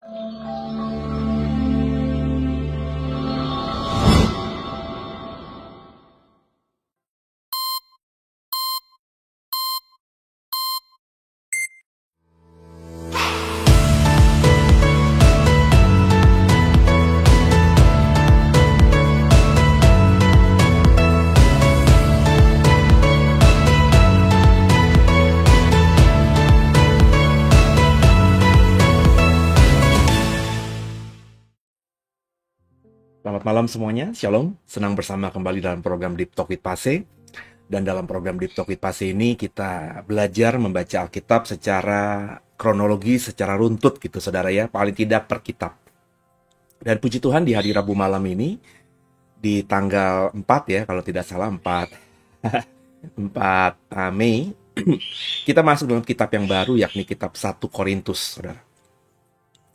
Selamat malam semuanya, Shalom. Senang bersama kembali dalam program Deep Talk with Pase. Dan dalam program Deep Talk with Pase ini kita belajar membaca Alkitab secara kronologi, secara runtut gitu saudara ya, paling tidak per kitab. Dan puji Tuhan di hari Rabu malam ini, di tanggal 4 ya, kalau tidak salah 4 Mei, kita masuk dalam kitab yang baru yakni kitab 1 Korintus, saudara.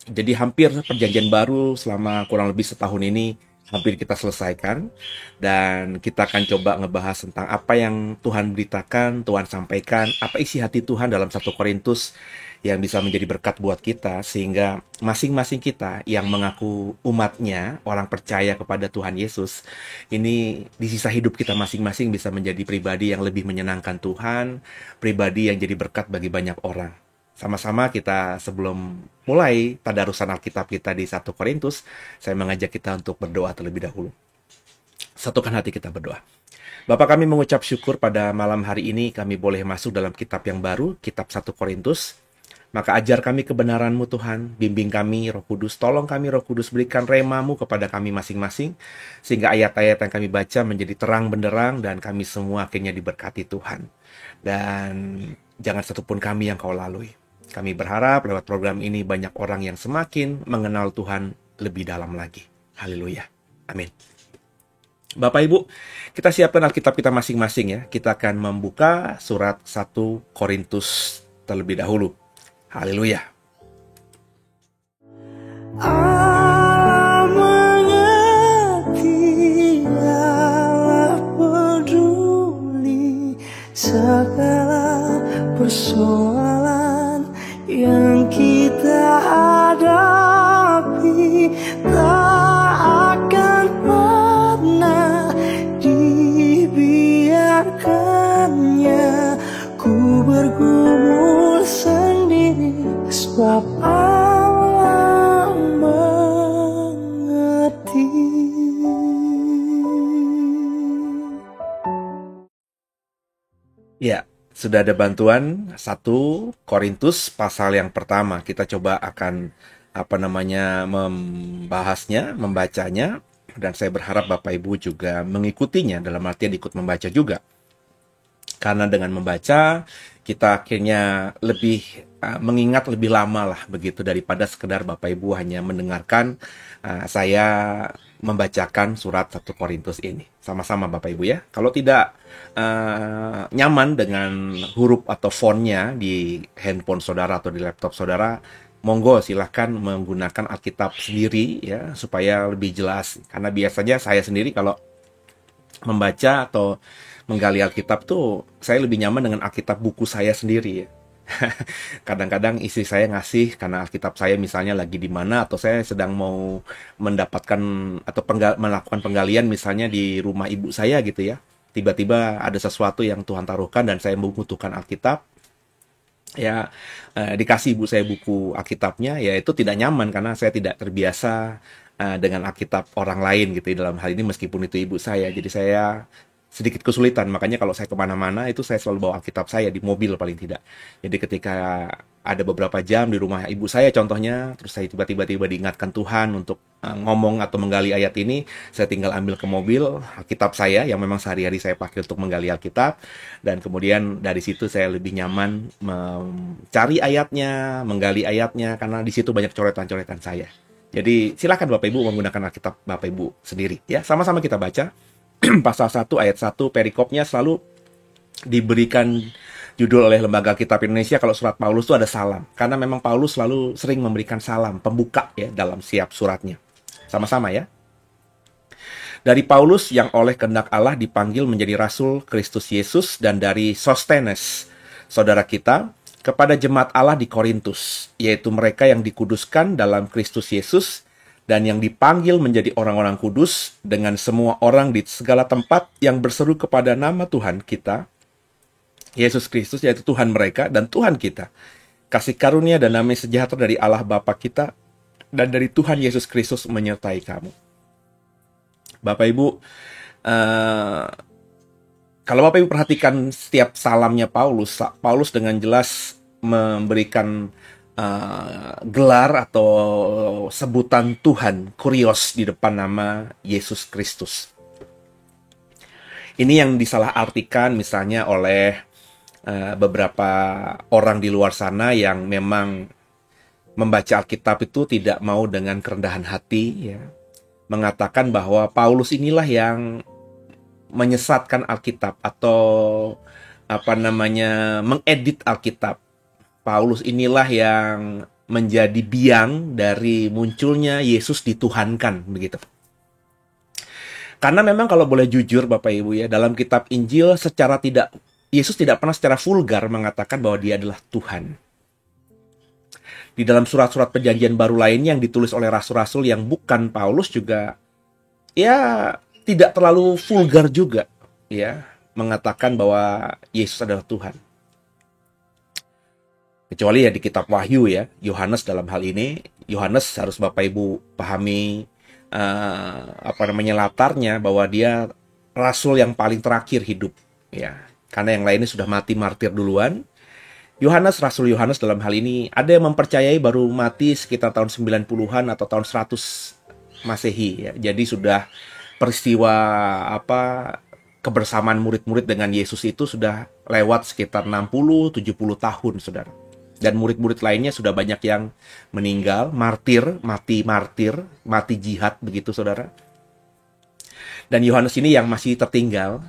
Jadi hampir perjanjian baru selama kurang lebih setahun ini hampir kita selesaikan. Dan kita akan coba ngebahas tentang apa yang Tuhan beritakan, Tuhan sampaikan, apa isi hati Tuhan dalam 1 Korintus yang bisa menjadi berkat buat kita. Sehingga masing-masing kita yang mengaku umatnya, orang percaya kepada Tuhan Yesus, ini di sisa hidup kita masing-masing bisa menjadi pribadi yang lebih menyenangkan Tuhan, pribadi yang jadi berkat bagi banyak orang. Sama-sama kita sebelum mulai tadarusan Alkitab kita di 1 Korintus, saya mengajak kita untuk berdoa terlebih dahulu. Satukan hati kita berdoa. Bapak, kami mengucap syukur pada malam hari ini kami boleh masuk dalam kitab yang baru, kitab 1 Korintus. Maka ajar kami kebenaran-Mu Tuhan, bimbing kami Roh Kudus, tolong kami Roh Kudus, berikan rema-Mu kepada kami masing-masing, sehingga ayat-ayat yang kami baca menjadi terang benderang dan kami semua akhirnya diberkati Tuhan. Dan jangan satupun kami yang Kau lalui. Kami berharap lewat program ini banyak orang yang semakin mengenal Tuhan lebih dalam lagi. Haleluya. Amin. Bapak Ibu, kita siapkan Alkitab kita masing-masing ya. Kita akan membuka surat 1 Korintus terlebih dahulu. Haleluya. Mengerti Allah peduli segala persoalan yang kita hadapi, tak akan pernah dibiarkannya ku bergumul sendiri, sebab Allah mengerti. Ya, sudah ada bantuan 1 Korintus pasal yang pertama. Kita coba akan membahasnya, membacanya, dan saya berharap Bapak Ibu juga mengikutinya, dalam artian ikut membaca juga. Karena dengan membaca kita akhirnya lebih mengingat lebih lama lah begitu, daripada sekedar Bapak Ibu hanya mendengarkan saya membacakan surat 1 Korintus ini. Sama-sama Bapak Ibu ya. Kalau tidak nyaman dengan huruf atau fontnya di handphone saudara atau di laptop saudara, monggo silahkan menggunakan Alkitab sendiri ya, supaya lebih jelas. Karena biasanya saya sendiri kalau membaca atau menggali Alkitab tuh saya lebih nyaman dengan Alkitab buku saya sendiri ya. Kadang-kadang istri saya ngasih karena Alkitab saya misalnya lagi di mana, atau saya sedang mau mendapatkan atau melakukan penggalian misalnya di rumah ibu saya gitu ya. Tiba-tiba ada sesuatu yang Tuhan taruhkan dan saya membutuhkan Alkitab. Ya, dikasih ibu saya buku Alkitabnya, ya itu tidak nyaman karena saya tidak terbiasa dengan Alkitab orang lain gitu ya, dalam hal ini meskipun itu ibu saya. Jadi saya sedikit kesulitan, makanya kalau saya kemana-mana itu saya selalu bawa Alkitab saya di mobil paling tidak. Jadi ketika ada beberapa jam di rumah ibu saya contohnya, terus saya tiba-tiba diingatkan Tuhan untuk ngomong atau menggali ayat ini, saya tinggal ambil ke mobil Alkitab saya yang memang sehari-hari saya pakai untuk menggali Alkitab, dan kemudian dari situ saya lebih nyaman mencari ayatnya, menggali ayatnya, karena di situ banyak coretan-coretan saya. Jadi silakan Bapak Ibu menggunakan Alkitab Bapak Ibu sendiri ya. Sama-sama kita baca pasal 1 ayat 1, perikopnya selalu diberikan judul oleh Lembaga Kitab Indonesia. Kalau surat Paulus itu ada salam, karena memang Paulus selalu sering memberikan salam pembuka ya dalam setiap suratnya. Sama-sama ya. Dari Paulus yang oleh kehendak Allah dipanggil menjadi rasul Kristus Yesus, dan dari Sostenes saudara kita, kepada jemaat Allah di Korintus, yaitu mereka yang dikuduskan dalam Kristus Yesus dan yang dipanggil menjadi orang-orang kudus dengan semua orang di segala tempat yang berseru kepada nama Tuhan kita, Yesus Kristus, yaitu Tuhan mereka dan Tuhan kita. Kasih karunia dan damai sejahtera dari Allah Bapa kita dan dari Tuhan Yesus Kristus menyertai kamu. Bapak Ibu, kalau Bapak Ibu perhatikan setiap salamnya Paulus dengan jelas memberikan gelar atau sebutan Tuhan, kurios, di depan nama Yesus Kristus. Ini yang disalahartikan misalnya oleh beberapa orang di luar sana yang memang membaca Alkitab itu tidak mau dengan kerendahan hati, ya, mengatakan bahwa Paulus inilah yang menyesatkan Alkitab atau mengedit Alkitab. Paulus inilah yang menjadi biang dari munculnya Yesus dituhankan, begitu. Karena memang kalau boleh jujur Bapak Ibu ya, dalam kitab Injil Yesus tidak pernah secara vulgar mengatakan bahwa dia adalah Tuhan. Di dalam surat-surat perjanjian baru lainnya yang ditulis oleh rasul-rasul yang bukan Paulus juga ya tidak terlalu vulgar juga ya mengatakan bahwa Yesus adalah Tuhan. Kecuali ya di kitab Wahyu ya, Yohanes dalam hal ini, Yohanes harus Bapak Ibu pahami latarnya bahwa dia rasul yang paling terakhir hidup ya. Karena yang lainnya sudah mati martir duluan. Rasul Yohanes dalam hal ini ada yang mempercayai baru mati sekitar tahun 90-an atau tahun 100 Masehi ya. Jadi sudah peristiwa kebersamaan murid-murid dengan Yesus itu sudah lewat sekitar 60-70 tahun, Saudara. Dan murid-murid lainnya sudah banyak yang meninggal, mati jihad begitu, Saudara. Dan Yohanes ini yang masih tertinggal.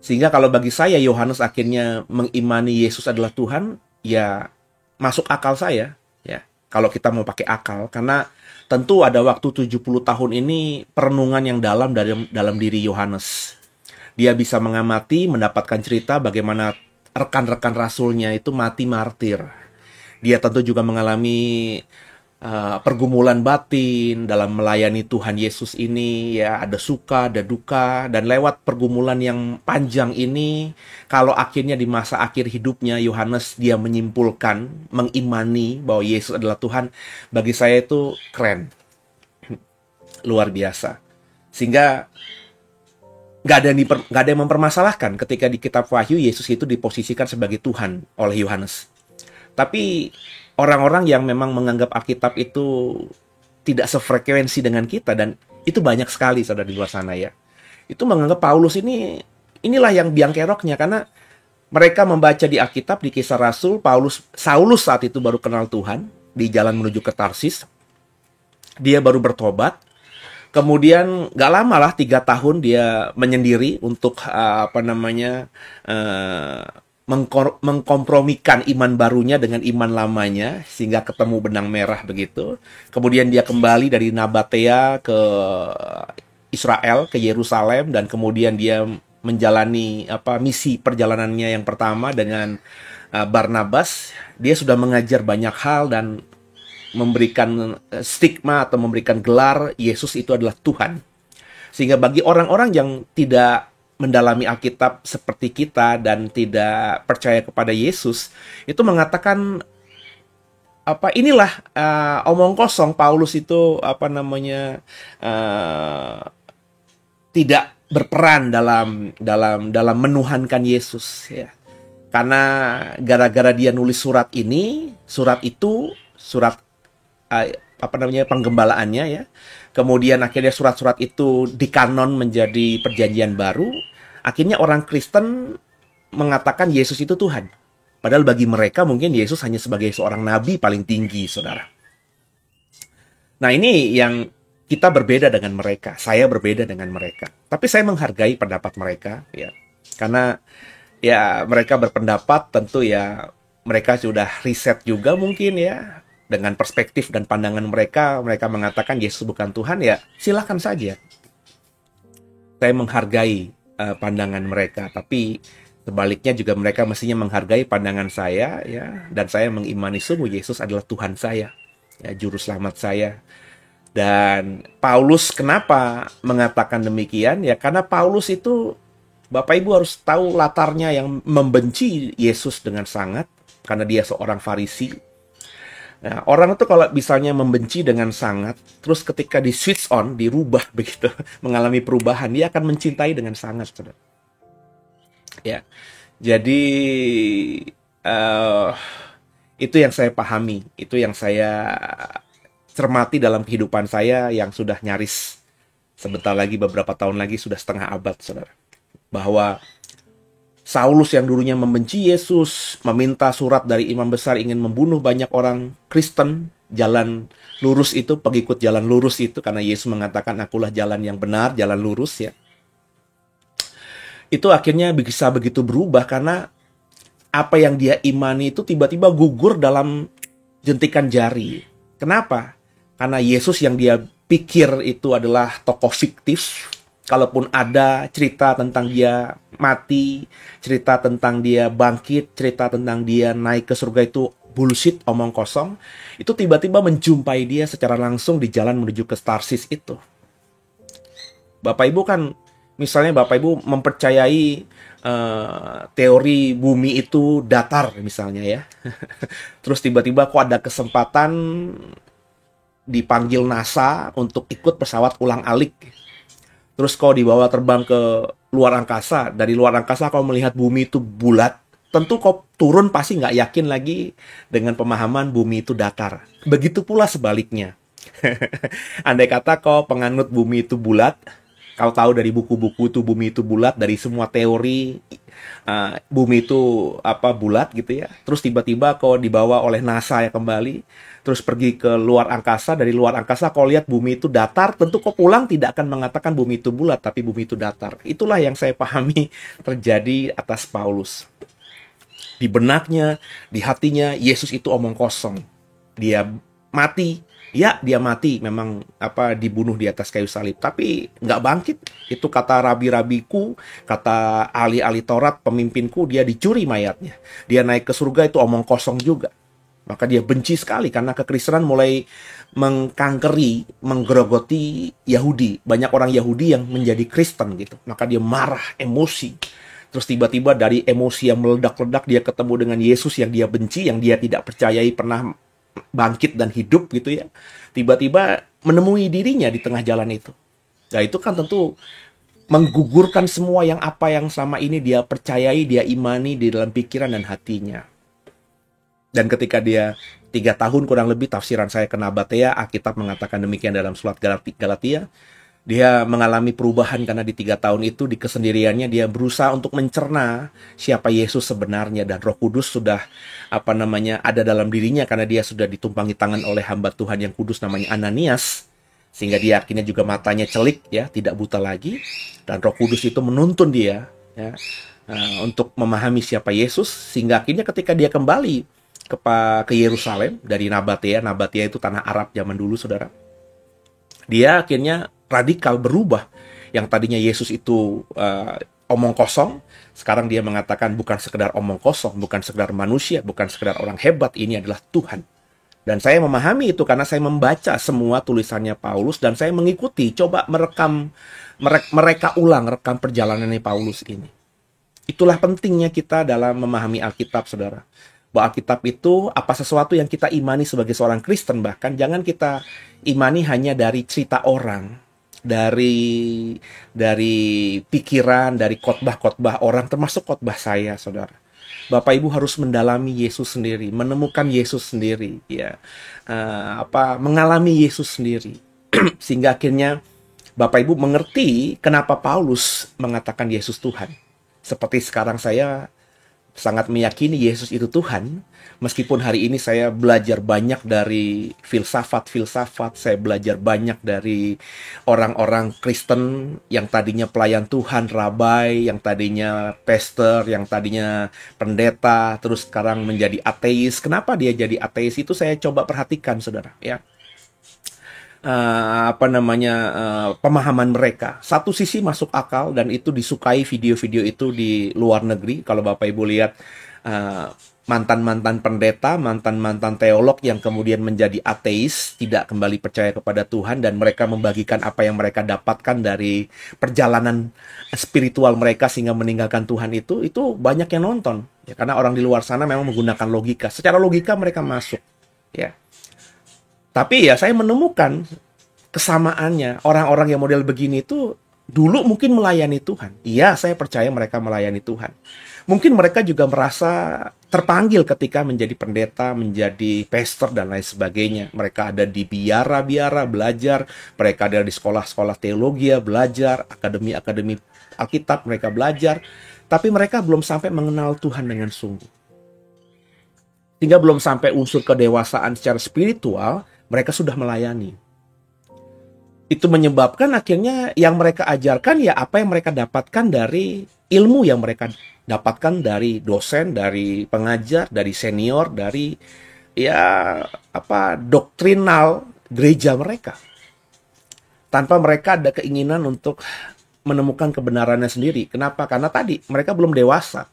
Sehingga kalau bagi saya Yohanes akhirnya mengimani Yesus adalah Tuhan, ya masuk akal saya, ya. Kalau kita mau pakai akal, karena tentu ada waktu 70 tahun ini perenungan yang dalam dalam diri Yohanes. Dia bisa mengamati, mendapatkan cerita bagaimana rekan-rekan rasulnya itu mati martir. Dia tentu juga mengalami pergumulan batin dalam melayani Tuhan Yesus ini, ya, ada suka, ada duka, dan lewat pergumulan yang panjang ini, kalau akhirnya di masa akhir hidupnya Yohanes dia menyimpulkan, mengimani bahwa Yesus adalah Tuhan, bagi saya itu keren, luar biasa. Sehingga nggak ada yang mempermasalahkan ketika di kitab Wahyu Yesus itu diposisikan sebagai Tuhan oleh Yohanes. Tapi orang-orang yang memang menganggap Alkitab itu tidak sefrekuensi dengan kita, dan itu banyak sekali saudara di luar sana ya, itu menganggap Paulus inilah yang biang keroknya, karena mereka membaca di Alkitab, di Kisah Rasul, Saulus saat itu baru kenal Tuhan di jalan menuju ke Tarsis. Dia baru bertobat. Kemudian gak lama lah, 3 tahun dia menyendiri untuk mengkompromikan iman barunya dengan iman lamanya, sehingga ketemu benang merah begitu. Kemudian dia kembali dari Nabatea ke Israel, ke Yerusalem, dan kemudian dia menjalani misi perjalanannya yang pertama dengan Barnabas. Dia sudah mengajar banyak hal dan memberikan stigma atau memberikan gelar Yesus itu adalah Tuhan. Sehingga bagi orang-orang yang tidak mendalami Alkitab seperti kita dan tidak percaya kepada Yesus, itu mengatakan inilah omong kosong. Paulus itu tidak berperan dalam menuhankan Yesus ya. Karena gara-gara dia nulis surat penggembalaannya ya. Kemudian akhirnya surat-surat itu dikanon menjadi perjanjian baru. Akhirnya orang Kristen mengatakan Yesus itu Tuhan. Padahal bagi mereka mungkin Yesus hanya sebagai seorang nabi paling tinggi, saudara. Nah, ini yang kita berbeda dengan mereka. Saya berbeda dengan mereka. Tapi saya menghargai pendapat mereka ya. Karena ya mereka berpendapat, tentu ya mereka sudah riset juga mungkin ya. Dengan perspektif dan pandangan mereka mengatakan Yesus bukan Tuhan, ya silakan saja. Saya menghargai pandangan mereka, tapi Sebaliknya juga mereka mestinya menghargai pandangan saya, ya, dan saya mengimani sungguh Yesus adalah Tuhan saya, ya, juru selamat saya. Dan Paulus kenapa mengatakan demikian? Ya karena Paulus itu, Bapak Ibu harus tahu latarnya, yang membenci Yesus dengan sangat karena dia seorang Farisi. Nah, orang itu kalau misalnya membenci dengan sangat, terus ketika di switch on, dirubah begitu, mengalami perubahan, dia akan mencintai dengan sangat, saudara. Ya, jadi eh, itu yang saya pahami, itu yang saya cermati dalam kehidupan saya yang sudah nyaris sebentar lagi, beberapa tahun lagi, sudah setengah abad, saudara. Bahwa Saulus yang dulunya membenci Yesus, meminta surat dari imam besar ingin membunuh banyak orang Kristen, jalan lurus itu, pengikut jalan lurus itu, karena Yesus mengatakan akulah jalan yang benar, jalan lurus, ya. Itu akhirnya bisa begitu berubah karena apa yang dia imani itu tiba-tiba gugur dalam jentikan jari. Kenapa? Karena Yesus yang dia pikir itu adalah tokoh fiktif. Kalaupun ada cerita tentang dia mati, cerita tentang dia bangkit, cerita tentang dia naik ke surga, itu bullshit, omong kosong. Itu tiba-tiba menjumpai dia secara langsung di jalan menuju ke Tarsis itu. Bapak Ibu kan, misalnya Bapak Ibu mempercayai teori bumi itu datar misalnya, ya. Terus tiba-tiba kok ada kesempatan dipanggil NASA untuk ikut pesawat ulang-alik. Terus kau dibawa terbang ke luar angkasa. Dari luar angkasa kau melihat bumi itu bulat. Tentu kau turun pasti nggak yakin lagi dengan pemahaman bumi itu datar. Begitu pula sebaliknya. Andai kata kau penganut bumi itu bulat, kau tahu dari buku-buku itu bumi itu bulat, dari semua teori bumi itu bulat gitu ya. Terus tiba-tiba kau dibawa oleh NASA ya kembali, terus pergi ke luar angkasa. Dari luar angkasa kau lihat bumi itu datar, tentu kau pulang tidak akan mengatakan bumi itu bulat, tapi bumi itu datar. Itulah yang saya pahami terjadi atas Paulus. Di benaknya, di hatinya, Yesus itu omong kosong. Dia mati, ya dia mati, memang dibunuh di atas kayu salib, tapi nggak bangkit. Itu kata rabi-rabiku, kata ahli-ahli Taurat, pemimpinku, dia dicuri mayatnya. Dia naik ke surga, itu omong kosong juga. Maka dia benci sekali karena kekristenan mulai mengkangkeri, menggerogoti Yahudi. Banyak orang Yahudi yang menjadi Kristen gitu. Maka dia marah, emosi. Terus tiba-tiba dari emosi yang meledak-ledak, dia ketemu dengan Yesus yang dia benci, yang dia tidak percayai pernah bangkit dan hidup gitu ya. Tiba-tiba menemui dirinya di tengah jalan itu. Nah itu kan tentu menggugurkan semua yang selama ini dia percayai, dia imani di dalam pikiran dan hatinya. Dan ketika dia 3 tahun kurang lebih, tafsiran saya ke Nabatea, Alkitab mengatakan demikian dalam surat Galatia, dia mengalami perubahan karena di 3 tahun itu di kesendiriannya dia berusaha untuk mencerna siapa Yesus sebenarnya, dan Roh Kudus sudah ada dalam dirinya karena dia sudah ditumpangi tangan oleh hamba Tuhan yang kudus namanya Ananias, sehingga dia akhirnya juga matanya celik ya, tidak buta lagi, dan Roh Kudus itu menuntun dia ya, untuk memahami siapa Yesus, sehingga akhirnya ketika dia kembali ke Yerusalem dari Nabatea itu tanah Arab zaman dulu, saudara, dia akhirnya radikal berubah. Yang tadinya Yesus itu omong kosong, sekarang dia mengatakan bukan sekedar omong kosong, bukan sekedar manusia, bukan sekedar orang hebat, ini adalah Tuhan. Dan saya memahami itu karena saya membaca semua tulisannya Paulus dan saya mengikuti, coba mereka ulang rekam perjalanannya Paulus ini. Itulah pentingnya kita dalam memahami Alkitab, saudara. Bahwa Alkitab itu sesuatu yang kita imani sebagai seorang Kristen, bahkan jangan kita imani hanya dari cerita orang, dari pikiran, dari khotbah-khotbah orang, termasuk khotbah saya, saudara. Bapak Ibu harus mendalami Yesus sendiri, menemukan Yesus sendiri, ya, mengalami Yesus sendiri, sehingga akhirnya Bapak Ibu mengerti kenapa Paulus mengatakan Yesus Tuhan. Seperti sekarang saya sangat meyakini Yesus itu Tuhan, meskipun hari ini saya belajar banyak dari filsafat, saya belajar banyak dari orang-orang Kristen yang tadinya pelayan Tuhan, rabai, yang tadinya pastor, yang tadinya pendeta, terus sekarang menjadi ateis. Kenapa dia jadi ateis? Itu saya coba perhatikan, saudara, ya. pemahaman mereka. Satu sisi masuk akal dan itu disukai video-video itu di luar negeri. Kalau Bapak Ibu lihat eh, mantan-mantan pendeta, mantan-mantan teolog yang kemudian menjadi ateis, tidak kembali percaya kepada Tuhan, dan mereka membagikan apa yang mereka dapatkan dari perjalanan spiritual mereka sehingga meninggalkan Tuhan, itu banyak yang nonton. Ya, karena orang di luar sana memang menggunakan logika. Secara logika mereka masuk. Ya. Tapi ya saya menemukan kesamaannya. Orang-orang yang model begini itu dulu mungkin melayani Tuhan. Iya, saya percaya mereka melayani Tuhan. Mungkin mereka juga merasa terpanggil ketika menjadi pendeta, menjadi pastor, dan lain sebagainya. Mereka ada di biara-biara belajar, mereka ada di sekolah-sekolah teologi belajar, akademi-akademi Alkitab mereka belajar, tapi mereka belum sampai mengenal Tuhan dengan sungguh. Sehingga belum sampai unsur kedewasaan secara spiritual, mereka sudah melayani. Itu menyebabkan akhirnya yang mereka ajarkan ya apa yang mereka dapatkan dari ilmu yang mereka dapatkan dari dosen, dari pengajar, dari senior, dari doktrinal gereja mereka. Tanpa mereka ada keinginan untuk menemukan kebenarannya sendiri. Kenapa? Karena tadi mereka belum dewasa.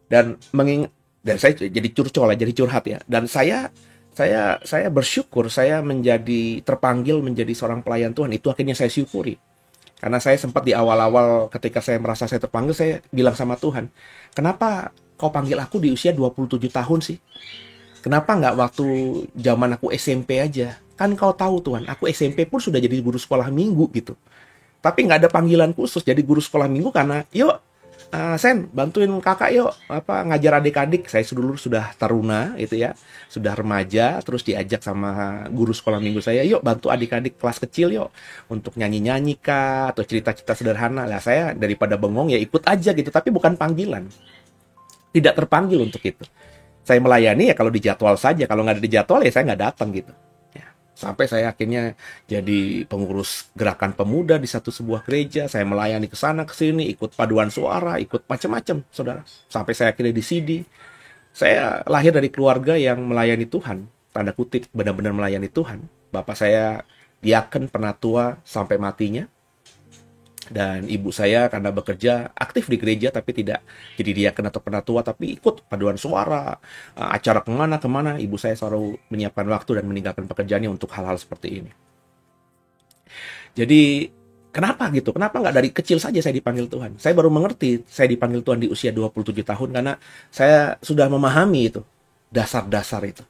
Dan saya jadi curhat ya. Dan saya bersyukur saya menjadi terpanggil menjadi seorang pelayan Tuhan. Itu akhirnya saya syukuri. Karena saya sempat di awal-awal ketika saya merasa saya terpanggil, saya bilang sama Tuhan, kenapa kau panggil aku di usia 27 tahun sih? Kenapa nggak waktu zaman aku SMP aja? Kan kau tahu Tuhan, aku SMP pun sudah jadi guru sekolah minggu gitu. Tapi nggak ada panggilan khusus jadi guru sekolah minggu karena, yuk, Sen, bantuin kakak yuk ngajar adik-adik. Saya dulu sudah taruna gitu ya, sudah remaja, terus diajak sama guru sekolah minggu saya, yuk bantu adik-adik kelas kecil yuk untuk nyanyi-nyanyi kah atau cerita-cerita sederhana. Lah saya daripada bengong ya ikut aja gitu, tapi bukan panggilan. Tidak terpanggil untuk itu. Saya melayani ya kalau dijadwal saja, kalau nggak ada dijadwal ya saya nggak datang gitu. Sampai saya akhirnya jadi pengurus gerakan pemuda di sebuah gereja. Saya melayani ke sana ke sini, ikut paduan suara, ikut macam-macam, saudara. Sampai saya akhirnya di CD. Saya lahir dari keluarga yang melayani Tuhan, tanda kutip benar-benar melayani Tuhan. Bapak saya diaken penatua sampai matinya. Dan ibu saya karena bekerja aktif di gereja tapi tidak jadi diaken atau penatua, tapi ikut paduan suara, acara kemana-kemana. Ibu saya selalu menyiapkan waktu dan meninggalkan pekerjaannya untuk hal-hal seperti ini. Jadi kenapa gitu? Kenapa nggak dari kecil saja saya dipanggil Tuhan? Saya baru mengerti saya dipanggil Tuhan di usia 27 tahun karena saya sudah memahami itu, dasar-dasar itu.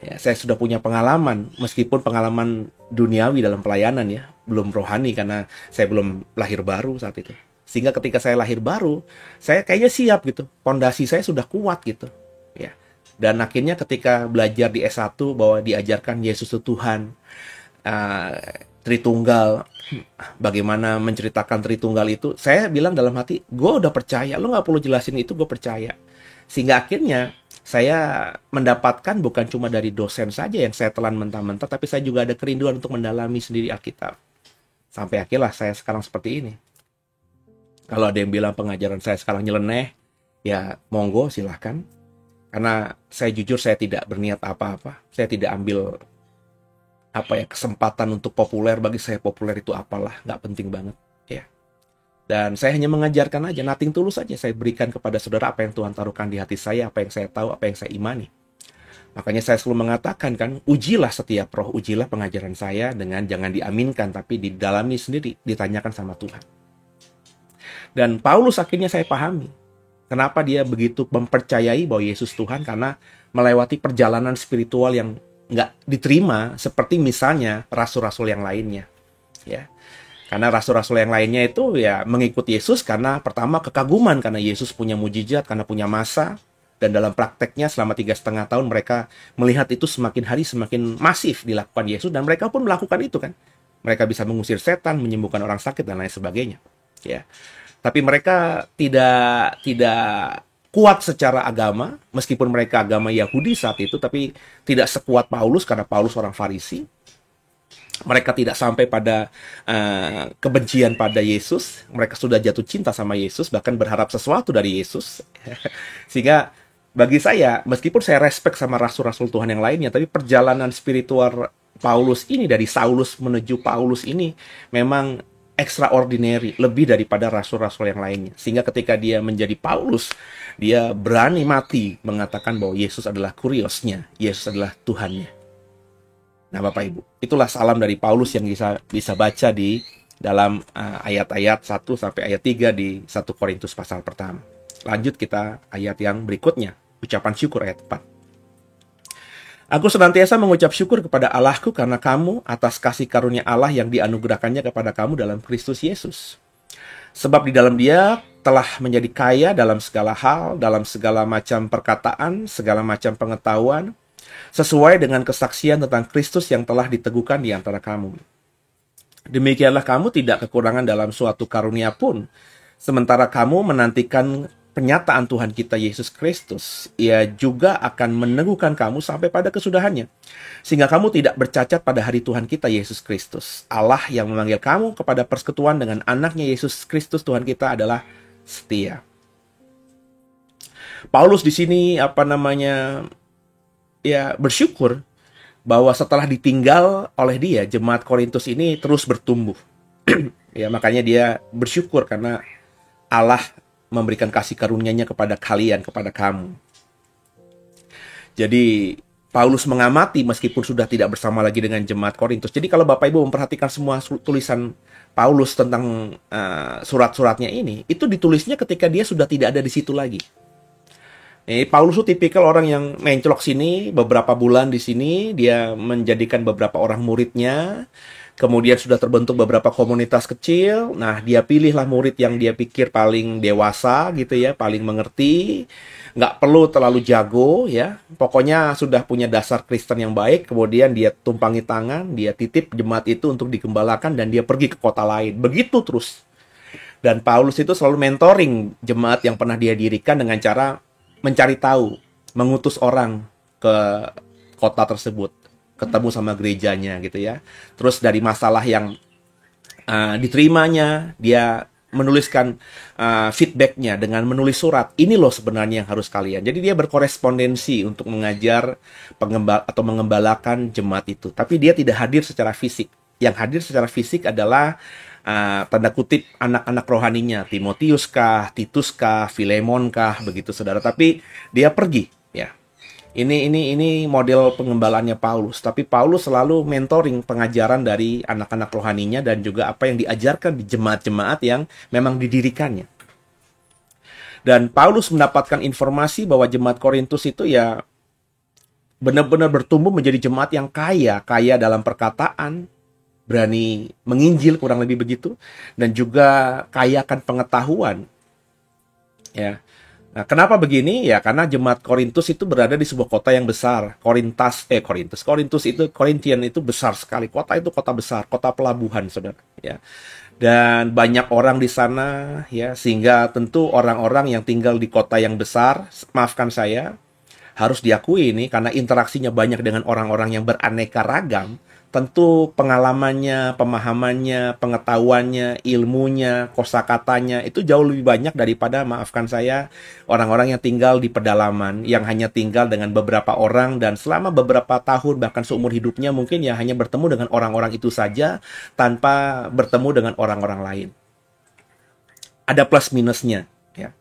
Ya, saya sudah punya pengalaman, meskipun pengalaman duniawi dalam pelayanan ya, belum rohani karena saya belum lahir baru saat itu. Sehingga ketika saya lahir baru, saya kayaknya siap gitu, pondasi saya sudah kuat gitu. Ya. Dan akhirnya ketika belajar di S1 bahwa diajarkan Yesus itu Tuhan, Tritunggal, bagaimana menceritakan Tritunggal itu, saya bilang dalam hati, gue udah percaya, lo nggak perlu jelasin itu, gue percaya. Sehingga akhirnya saya mendapatkan bukan cuma dari dosen saja yang saya telan mentah-mentah, tapi saya juga ada kerinduan untuk mendalami sendiri Alkitab. Sampai akhirnya saya sekarang seperti ini. Kalau ada yang bilang pengajaran saya sekarang nyeleneh, ya monggo silahkan. Karena saya jujur saya tidak berniat apa-apa. Saya tidak ambil kesempatan untuk populer. Bagi saya populer itu apalah, nggak penting banget. Ya. Dan saya hanya mengajarkan aja, nothing tulus saja. Saya berikan kepada saudara apa yang Tuhan taruhkan di hati saya, apa yang saya tahu, apa yang saya imani. Makanya saya selalu mengatakan kan, ujilah setiap roh, ujilah pengajaran saya dengan jangan diaminkan, tapi didalami sendiri, ditanyakan sama Tuhan. Dan Paulus akhirnya saya pahami. Kenapa dia begitu mempercayai bahwa Yesus Tuhan, karena melewati perjalanan spiritual yang nggak diterima, seperti misalnya rasul-rasul yang lainnya. Ya. Karena rasul-rasul yang lainnya itu ya mengikuti Yesus karena pertama kekaguman, karena Yesus punya mujizat, karena punya masa. Dan dalam prakteknya selama 3,5 tahun mereka melihat itu semakin hari semakin masif dilakukan Yesus. Dan mereka pun melakukan itu kan. Mereka bisa mengusir setan, menyembuhkan orang sakit, dan lain sebagainya. Ya. Tapi mereka tidak kuat secara agama. Meskipun mereka agama Yahudi saat itu, tapi tidak sekuat Paulus karena Paulus orang Farisi. Mereka tidak sampai pada kebencian pada Yesus. Mereka sudah jatuh cinta sama Yesus, bahkan berharap sesuatu dari Yesus. Sehingga bagi saya, meskipun saya respect sama rasul-rasul Tuhan yang lainnya, tapi perjalanan spiritual Paulus ini, dari Saulus menuju Paulus ini memang extraordinary, lebih daripada rasul-rasul yang lainnya. Sehingga ketika dia menjadi Paulus, dia berani mati mengatakan bahwa Yesus adalah kuriosnya, Yesus adalah Tuhannya. Nah, Bapak Ibu, itulah salam dari Paulus yang bisa baca di dalam ayat-ayat 1 sampai ayat 3 di 1 Korintus pasal pertama. Lanjut kita ayat yang berikutnya, ucapan syukur ayat 4. Aku senantiasa mengucap syukur kepada Allahku karena kamu atas kasih karunia Allah yang dianugerahkannya kepada kamu dalam Kristus Yesus. Sebab di dalam Dia telah menjadi kaya dalam segala hal, dalam segala macam perkataan, segala macam pengetahuan, sesuai dengan kesaksian tentang Kristus yang telah diteguhkan di antara kamu. Demikianlah kamu tidak kekurangan dalam suatu karunia pun, sementara kamu menantikan penyataan Tuhan kita Yesus Kristus. Ia juga akan meneguhkan kamu sampai pada kesudahannya, sehingga kamu tidak bercacat pada hari Tuhan kita Yesus Kristus. Allah yang memanggil kamu kepada persekutuan dengan anaknya Yesus Kristus Tuhan kita adalah setia. Paulus di sini bersyukur bahwa setelah ditinggal oleh dia, jemaat Korintus ini terus bertumbuh. Ya, makanya dia bersyukur karena Allah memberikan kasih karunia-Nya kepada kalian, kepada kamu. Jadi Paulus mengamati meskipun sudah tidak bersama lagi dengan jemaat Korintus. Jadi kalau Bapak Ibu memperhatikan semua tulisan Paulus tentang surat-suratnya ini, itu ditulisnya ketika dia sudah tidak ada di situ lagi. Paulus itu tipikal orang yang mencolok sini, beberapa bulan di sini, dia menjadikan beberapa orang muridnya. Kemudian sudah terbentuk beberapa komunitas kecil. Nah, dia pilihlah murid yang dia pikir paling dewasa gitu ya, paling mengerti. Nggak perlu terlalu jago ya. Pokoknya sudah punya dasar Kristen yang baik. Kemudian dia tumpangi tangan, dia titip jemaat itu untuk digembalakan dan dia pergi ke kota lain. Begitu terus. Dan Paulus itu selalu mentoring jemaat yang pernah dia dirikan dengan cara mencari tahu, mengutus orang ke kota tersebut, ketemu sama gerejanya gitu ya. Terus dari masalah yang diterimanya, dia menuliskan feedbacknya dengan menulis surat. Ini loh sebenarnya yang harus kalian. Jadi dia berkorespondensi untuk mengajar atau mengembalakan jemaat itu. Tapi dia tidak hadir secara fisik. Yang hadir secara fisik adalah tanda kutip anak-anak rohaninya, Timotius kah, Titus kah, Filemon kah, begitu saudara. Tapi dia pergi ya. Ini model pengembalaannya Paulus. Tapi Paulus selalu mentoring pengajaran dari anak-anak rohaninya dan juga apa yang diajarkan di jemaat-jemaat yang memang didirikannya. Dan Paulus mendapatkan informasi bahwa jemaat Korintus itu ya benar-benar bertumbuh menjadi jemaat yang kaya dalam perkataan, berani menginjil, kurang lebih begitu, dan juga kaya akan pengetahuan. Ya. Nah, kenapa begini? Ya, karena jemaat Korintus itu berada di sebuah kota yang besar. Korintus itu, Korintian itu besar sekali. Kota itu kota besar, kota pelabuhan, saudara. Ya. Dan banyak orang di sana, ya, sehingga tentu orang-orang yang tinggal di kota yang besar, maafkan saya, harus diakui ini, karena interaksinya banyak dengan orang-orang yang beraneka ragam. Tentu pengalamannya, pemahamannya, pengetahuannya, ilmunya, kosakatanya itu jauh lebih banyak daripada, maafkan saya, orang-orang yang tinggal di pedalaman, yang hanya tinggal dengan beberapa orang dan selama beberapa tahun bahkan seumur hidupnya mungkin ya hanya bertemu dengan orang-orang itu saja tanpa bertemu dengan orang-orang lain. Ada plus minusnya ya.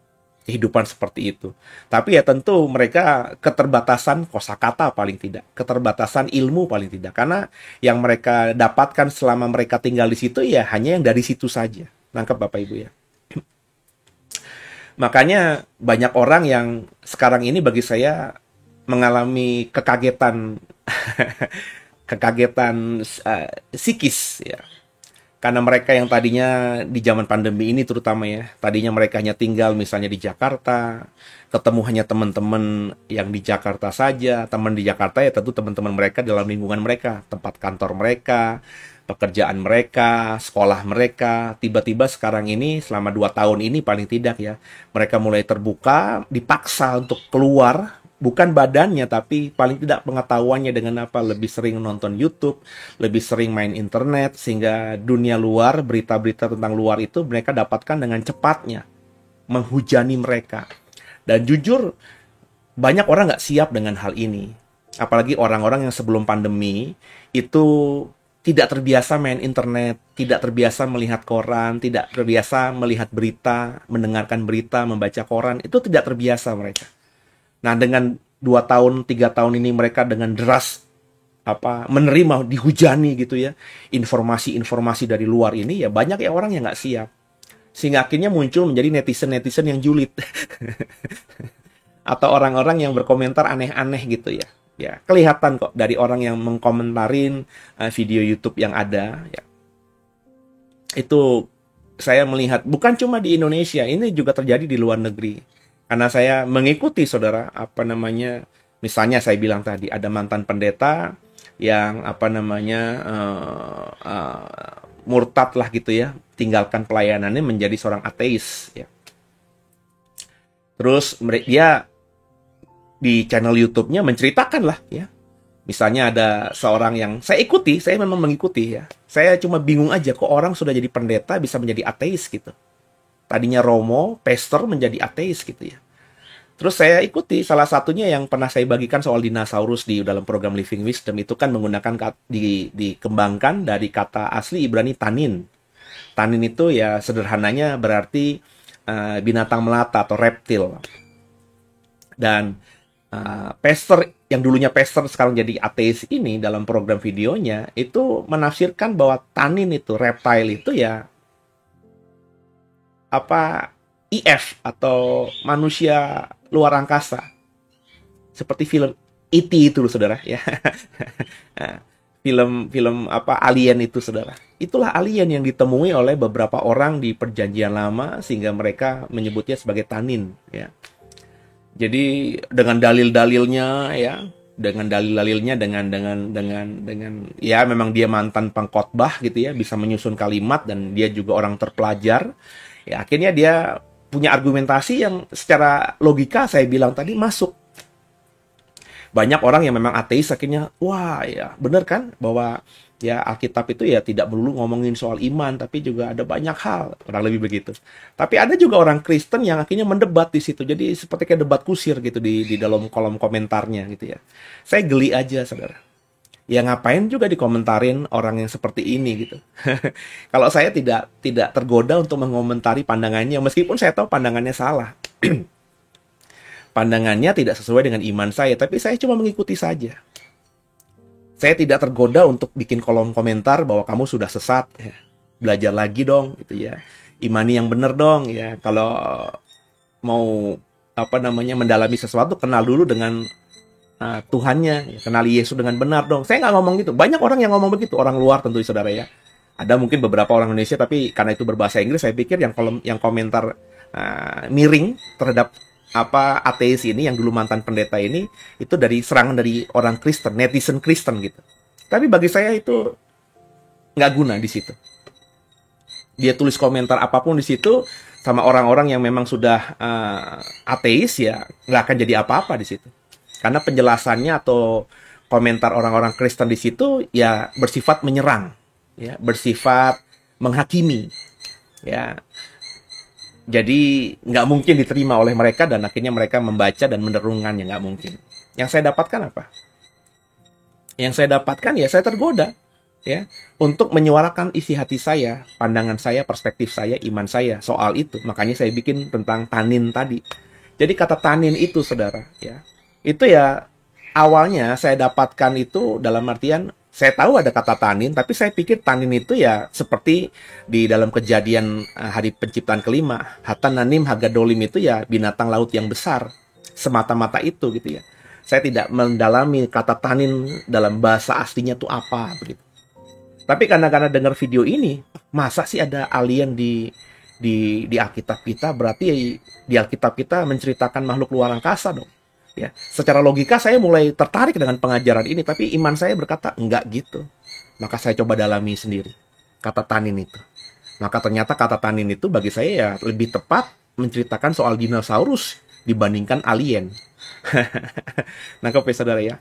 Kehidupan seperti itu. Tapi ya tentu mereka keterbatasan kosakata paling tidak, keterbatasan ilmu paling tidak, karena yang mereka dapatkan selama mereka tinggal di situ ya hanya yang dari situ saja. Nangkep Bapak Ibu ya. Makanya banyak orang yang sekarang ini bagi saya mengalami kekagetan psikis ya. Karena mereka yang tadinya di zaman pandemi ini terutama ya, tadinya mereka hanya tinggal misalnya di Jakarta, ketemu hanya teman-teman yang di Jakarta saja. Teman di Jakarta ya tentu teman-teman mereka dalam lingkungan mereka, tempat kantor mereka, pekerjaan mereka, sekolah mereka. Tiba-tiba sekarang ini selama 2 tahun ini paling tidak ya, mereka mulai terbuka, dipaksa untuk keluar. Bukan badannya, tapi paling tidak pengetahuannya dengan apa, lebih sering nonton YouTube, lebih sering main internet, sehingga dunia luar, berita-berita tentang luar itu mereka dapatkan dengan cepatnya, menghujani mereka. Dan jujur, banyak orang nggak siap dengan hal ini. Apalagi orang-orang yang sebelum pandemi itu tidak terbiasa main internet, tidak terbiasa melihat koran, tidak terbiasa melihat berita, mendengarkan berita, membaca koran, itu tidak terbiasa mereka. Nah, dengan 2 tahun, 3 tahun ini mereka dengan deras menerima, dihujani gitu ya, informasi-informasi dari luar ini, ya banyak ya orang yang nggak siap. Sehingga akhirnya muncul menjadi netizen-netizen yang julid. Atau orang-orang yang berkomentar aneh-aneh gitu ya. Ya, kelihatan kok dari orang yang mengkomentarin video YouTube yang ada ya. Itu saya melihat bukan cuma di Indonesia, ini juga terjadi di luar negeri. Karena saya mengikuti saudara, misalnya saya bilang tadi ada mantan pendeta yang murtad lah gitu ya, tinggalkan pelayanannya menjadi seorang ateis ya. Terus dia di channel YouTube-nya menceritakan lah ya. Misalnya ada seorang yang saya ikuti, saya memang mengikuti ya. Saya cuma bingung aja kok orang sudah jadi pendeta bisa menjadi ateis gitu. Tadinya Romo, pastor menjadi ateis gitu ya. Terus saya ikuti, salah satunya yang pernah saya bagikan soal dinosaurus di dalam program Living Wisdom itu kan menggunakan dikembangkan dari kata asli Ibrani tanin. Tanin itu ya sederhananya berarti binatang melata atau reptil. Dan pastor yang dulunya pastor sekarang jadi ateis ini dalam program videonya itu menafsirkan bahwa tanin itu, reptile itu ya IF atau manusia luar angkasa. Seperti film E.T. itu saudara ya. Film alien itu saudara. Itulah alien yang ditemui oleh beberapa orang di perjanjian lama sehingga mereka menyebutnya sebagai tanin ya. Jadi dengan dalil-dalilnya ya, dengan ya memang dia mantan pengkhotbah gitu ya, bisa menyusun kalimat dan dia juga orang terpelajar. Ya akhirnya dia punya argumentasi yang secara logika saya bilang tadi masuk. Banyak orang yang memang ateis akhirnya, wah ya benar kan bahwa ya Alkitab itu ya tidak melulu ngomongin soal iman, tapi juga ada banyak hal, kurang lebih begitu. Tapi ada juga orang Kristen yang akhirnya mendebat di situ, jadi seperti kayak debat kusir gitu di dalam kolom komentarnya gitu ya. Saya geli aja saudara. Ya ngapain juga dikomentarin orang yang seperti ini gitu. Kalau saya tidak tergoda untuk mengomentari pandangannya, meskipun saya tahu pandangannya salah. Pandangannya tidak sesuai dengan iman saya, tapi saya cuma mengikuti saja. Saya tidak tergoda untuk bikin kolom komentar bahwa kamu sudah sesat, ya. Belajar lagi dong, gitu ya. Imani yang benar dong, ya. Kalau mau mendalami sesuatu, kenal dulu dengan Tuhannya, ya. Kenali Yesus dengan benar dong. Saya nggak ngomong gitu. Banyak orang yang ngomong begitu, orang luar tentu saudara ya. Ada mungkin beberapa orang Indonesia, tapi karena itu berbahasa Inggris, saya pikir yang komentar miring terhadap ateis ini yang dulu mantan pendeta ini itu dari serangan dari orang Kristen, netizen Kristen gitu. Tapi bagi saya itu nggak guna di situ. Dia tulis komentar apapun di situ sama orang-orang yang memang sudah ateis ya nggak akan jadi apa-apa di situ. Karena penjelasannya atau komentar orang-orang Kristen di situ ya bersifat menyerang, ya bersifat menghakimi, ya. Jadi nggak mungkin diterima oleh mereka dan akhirnya mereka membaca dan menerungkannya, nggak mungkin. Yang saya dapatkan apa? Yang saya dapatkan ya saya tergoda ya untuk menyuarakan isi hati saya, pandangan saya, perspektif saya, iman saya soal itu. Makanya saya bikin tentang tanin tadi. Jadi kata tanin itu saudara ya, itu ya awalnya saya dapatkan itu dalam artian saya tahu ada kata tanin, tapi saya pikir tanin itu ya seperti di dalam Kejadian hari penciptaan kelima. Hatananim Hagadolim itu ya binatang laut yang besar. Semata-mata itu gitu ya. Saya tidak mendalami kata tanin dalam bahasa aslinya itu apa begitu. Tapi karena dengar video ini, masa sih ada alien di Alkitab kita? Berarti di Alkitab kita menceritakan makhluk luar angkasa dong. Ya, secara logika saya mulai tertarik dengan pengajaran ini, tapi iman saya berkata enggak gitu. Maka saya coba dalami sendiri kata tanin itu. Maka ternyata kata tanin itu bagi saya ya lebih tepat menceritakan soal dinosaurus dibandingkan alien. Nangkep ya saudara ya.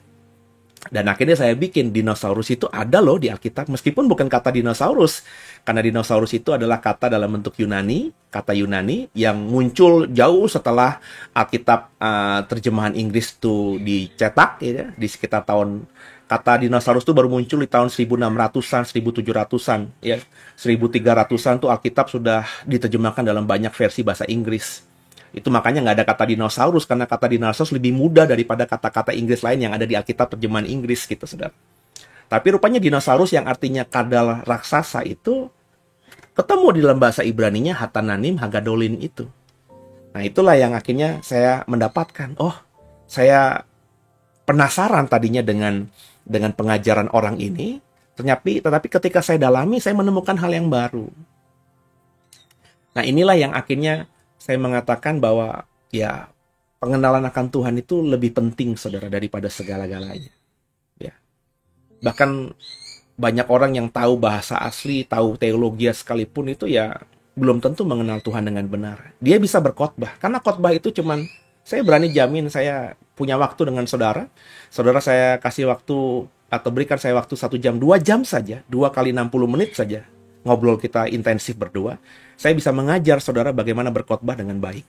Dan akhirnya saya bikin dinosaurus itu ada loh di Alkitab, meskipun bukan kata dinosaurus, karena dinosaurus itu adalah kata dalam bentuk Yunani, kata Yunani yang muncul jauh setelah Alkitab terjemahan Inggris itu dicetak, ya, di sekitar tahun, kata dinosaurus itu baru muncul di tahun 1600-an, 1700-an, ya, 1300-an tuh Alkitab sudah diterjemahkan dalam banyak versi bahasa Inggris. Itu makanya nggak ada kata dinosaurus, karena kata dinosaurus lebih mudah daripada kata-kata Inggris lain yang ada di Alkitab terjemahan Inggris gitu, saudara. Tapi rupanya dinosaurus yang artinya kadal raksasa itu ketemu di dalam bahasa Ibraninya Hatananim Hagadolin itu. Nah itulah yang akhirnya saya mendapatkan. Oh, saya penasaran tadinya dengan pengajaran orang ini, tetapi ketika saya dalami, saya menemukan hal yang baru. Nah inilah yang akhirnya saya mengatakan bahwa ya pengenalan akan Tuhan itu lebih penting, saudara, daripada segala-galanya. Ya. Bahkan banyak orang yang tahu bahasa asli, tahu teologi sekalipun itu ya belum tentu mengenal Tuhan dengan benar. Dia bisa berkhotbah, karena khotbah itu cuman, saya berani jamin, saya punya waktu dengan saudara. Saudara saya kasih waktu atau berikan saya waktu 1 jam, 2 jam saja, 2 kali 60 menit saja. Ngobrol kita intensif berdua, saya bisa mengajar saudara bagaimana berkhotbah dengan baik.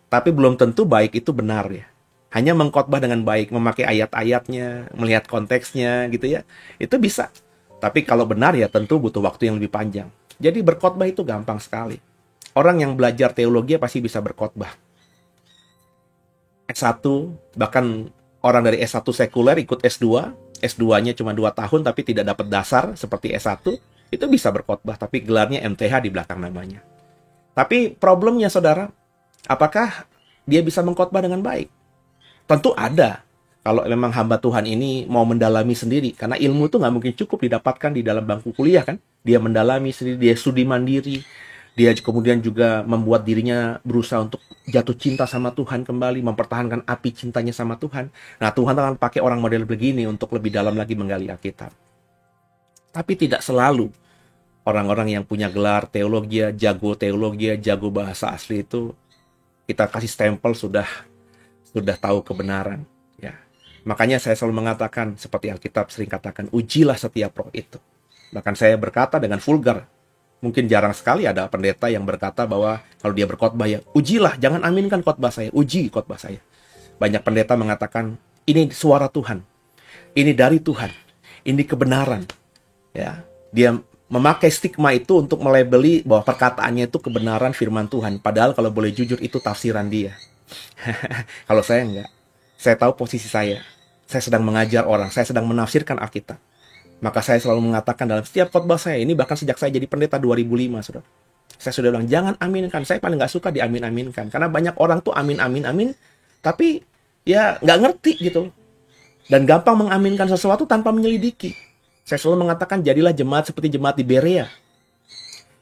Tapi belum tentu baik itu benar ya. Hanya mengkhotbah dengan baik, memakai ayat-ayatnya, melihat konteksnya gitu ya, itu bisa. Tapi kalau benar ya tentu butuh waktu yang lebih panjang. Jadi berkhotbah itu gampang sekali. Orang yang belajar teologi pasti bisa berkhotbah. S1, bahkan orang dari S1 sekuler ikut S2, S2-nya cuma 2 tahun tapi tidak dapat dasar seperti S1, itu bisa berkhotbah, tapi gelarnya MTH di belakang namanya. Tapi problemnya saudara, apakah dia bisa mengkhotbah dengan baik? Tentu ada. Kalau memang hamba Tuhan ini mau mendalami sendiri, karena ilmu itu nggak mungkin cukup didapatkan di dalam bangku kuliah kan. Dia mendalami sendiri, dia studi mandiri, dia kemudian juga membuat dirinya berusaha untuk jatuh cinta sama Tuhan kembali, mempertahankan api cintanya sama Tuhan. Nah Tuhan akan pakai orang model begini untuk lebih dalam lagi menggali Alkitab. Tapi tidak selalu orang-orang yang punya gelar teologi, jago bahasa asli itu kita kasih stempel sudah tahu kebenaran. Ya, makanya saya selalu mengatakan seperti Alkitab sering katakan, ujilah setiap roh itu. Bahkan saya berkata dengan vulgar. Mungkin jarang sekali ada pendeta yang berkata bahwa kalau dia berkhotbah ya, ujilah, jangan aminkan khotbah saya, uji khotbah saya. Banyak pendeta mengatakan, ini suara Tuhan, ini dari Tuhan, ini kebenaran. Ya, dia memakai stigma itu untuk melabeli bahwa perkataannya itu kebenaran firman Tuhan. Padahal kalau boleh jujur itu tafsiran dia. Kalau saya enggak. Saya tahu posisi saya. Saya sedang mengajar orang, saya sedang menafsirkan Alkitab. Maka saya selalu mengatakan dalam setiap khotbah saya, ini bahkan sejak saya jadi pendeta 2005, saudara. Saya sudah bilang, jangan aminkan. Saya paling nggak suka diamin-aminkan. Karena banyak orang tuh amin, tapi ya nggak ngerti gitu. Dan gampang mengaminkan sesuatu tanpa menyelidiki. Saya selalu mengatakan, jadilah jemaat seperti jemaat di Berea,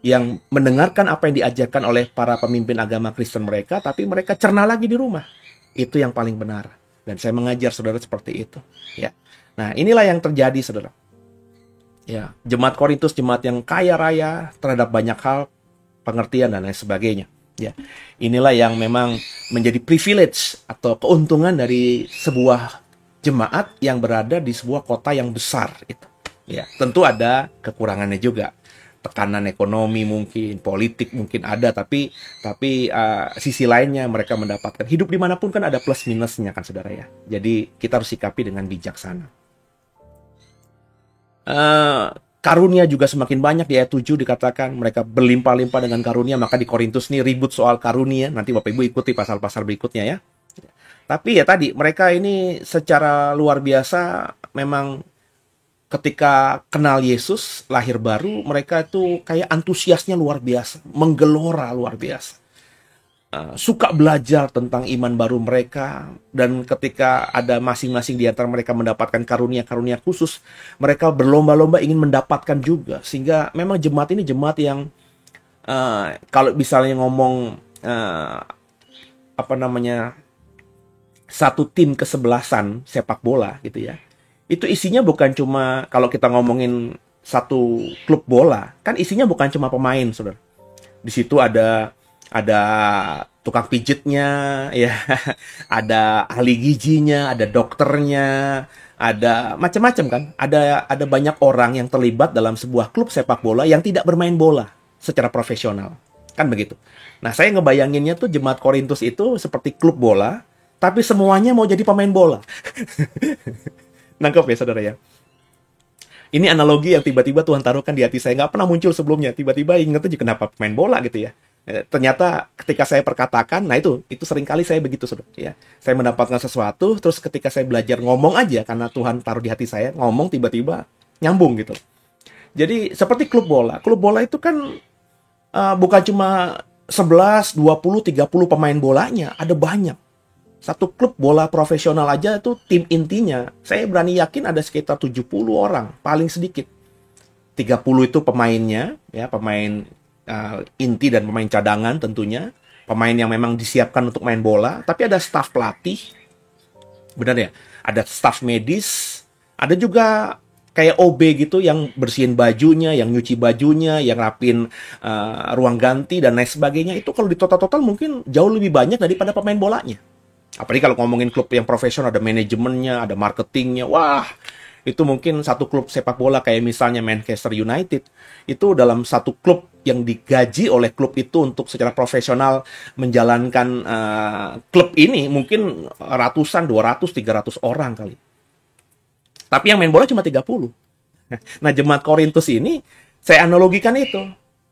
yang mendengarkan apa yang diajarkan oleh para pemimpin agama Kristen mereka, tapi mereka cerna lagi di rumah. Itu yang paling benar. Dan saya mengajar saudara seperti itu. Ya. Nah, inilah yang terjadi, saudara. Ya, jemaat Korintus, jemaat yang kaya raya terhadap banyak hal, pengertian dan lain sebagainya. Ya, inilah yang memang menjadi privilege atau keuntungan dari sebuah jemaat yang berada di sebuah kota yang besar. Itu. Ya, tentu ada kekurangannya juga. Tekanan ekonomi mungkin, politik mungkin ada, tapi sisi lainnya mereka mendapatkan. Hidup dimanapun kan ada plus minusnya kan saudara ya. Jadi kita harus sikapi dengan bijaksana. Karunia juga semakin banyak. Di ayat 7 dikatakan mereka berlimpah-limpah dengan karunia. Maka di Korintus ini ribut soal karunia. Nanti Bapak Ibu ikuti pasal-pasal berikutnya ya. Tapi ya tadi mereka ini secara luar biasa memang ketika kenal Yesus, lahir baru, mereka itu kayak antusiasnya luar biasa, menggelora luar biasa. Suka belajar tentang iman baru mereka, dan ketika ada masing-masing di antara mereka mendapatkan karunia-karunia khusus, mereka berlomba-lomba ingin mendapatkan juga. Sehingga memang jemaat ini jemaat yang kalau misalnya ngomong satu tim kesebelasan sepak bola gitu ya, itu isinya bukan cuma, kalau kita ngomongin satu klub bola, kan isinya bukan cuma pemain, saudara. Di situ ada tukang pijitnya, ya, ada ahli gizinya, ada dokternya, ada macam-macam kan. Ada banyak orang yang terlibat dalam sebuah klub sepak bola yang tidak bermain bola secara profesional. Kan begitu. Nah, saya ngebayanginnya tuh jemaat Korintus itu seperti klub bola, tapi semuanya mau jadi pemain bola. Nangkep ya, saudara ya? Ini analogi yang tiba-tiba Tuhan taruhkan di hati saya. Nggak pernah muncul sebelumnya. Tiba-tiba ingat aja kenapa pemain bola gitu ya. Ternyata ketika saya perkatakan, nah itu seringkali saya begitu, saudara. Ya. Saya mendapatkan sesuatu, terus ketika saya belajar ngomong aja, karena Tuhan taruh di hati saya, ngomong tiba-tiba nyambung gitu. Jadi seperti klub bola. Klub bola itu kan bukan cuma 11, 20, 30 pemain bolanya. Ada banyak. Satu klub bola profesional aja itu tim intinya. Saya berani yakin ada sekitar 70 orang, paling sedikit. 30 itu pemainnya, ya pemain inti dan pemain cadangan tentunya. Pemain yang memang disiapkan untuk main bola. Tapi ada staf pelatih. Benar ya? Ada staf medis. Ada juga kayak OB gitu yang bersihin bajunya, yang nyuci bajunya, yang rapin ruang ganti dan lain sebagainya. Itu kalau di total-total mungkin jauh lebih banyak daripada pemain bolanya. Apalagi kalau ngomongin klub yang profesional, ada manajemennya, ada marketingnya. Wah, itu mungkin satu klub sepak bola kayak misalnya Manchester United. Itu dalam satu klub yang digaji oleh klub itu untuk secara profesional menjalankan klub ini mungkin ratusan, 200, 300 orang kali. Tapi yang main bola cuma 30. Nah, jemaat Korintus ini, saya analogikan itu.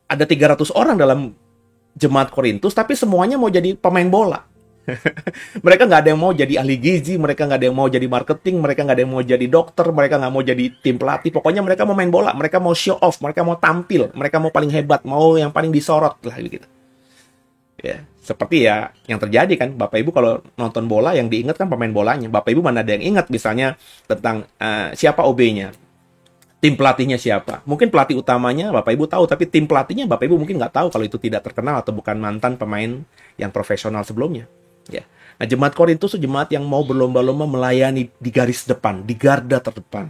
Ada 300 orang dalam jemaat Korintus, tapi semuanya mau jadi pemain bola. Mereka nggak ada yang mau jadi ahli gizi, mereka nggak ada yang mau jadi marketing, mereka nggak ada yang mau jadi dokter, mereka nggak mau jadi tim pelatih. Pokoknya mereka mau main bola, mereka mau show off, mereka mau tampil, mereka mau paling hebat, mau yang paling disorot lah gitu. Ya, seperti ya yang terjadi kan, Bapak Ibu kalau nonton bola yang diingat kan pemain bolanya. Bapak Ibu mana ada yang ingat misalnya tentang siapa OB-nya, tim pelatihnya siapa. Mungkin pelatih utamanya Bapak Ibu tahu, tapi tim pelatihnya Bapak Ibu mungkin nggak tahu kalau itu tidak terkenal atau bukan mantan pemain yang profesional sebelumnya. Ya. Nah, jemaat Korintus itu jemaat yang mau berlomba-lomba melayani di garis depan, di garda terdepan.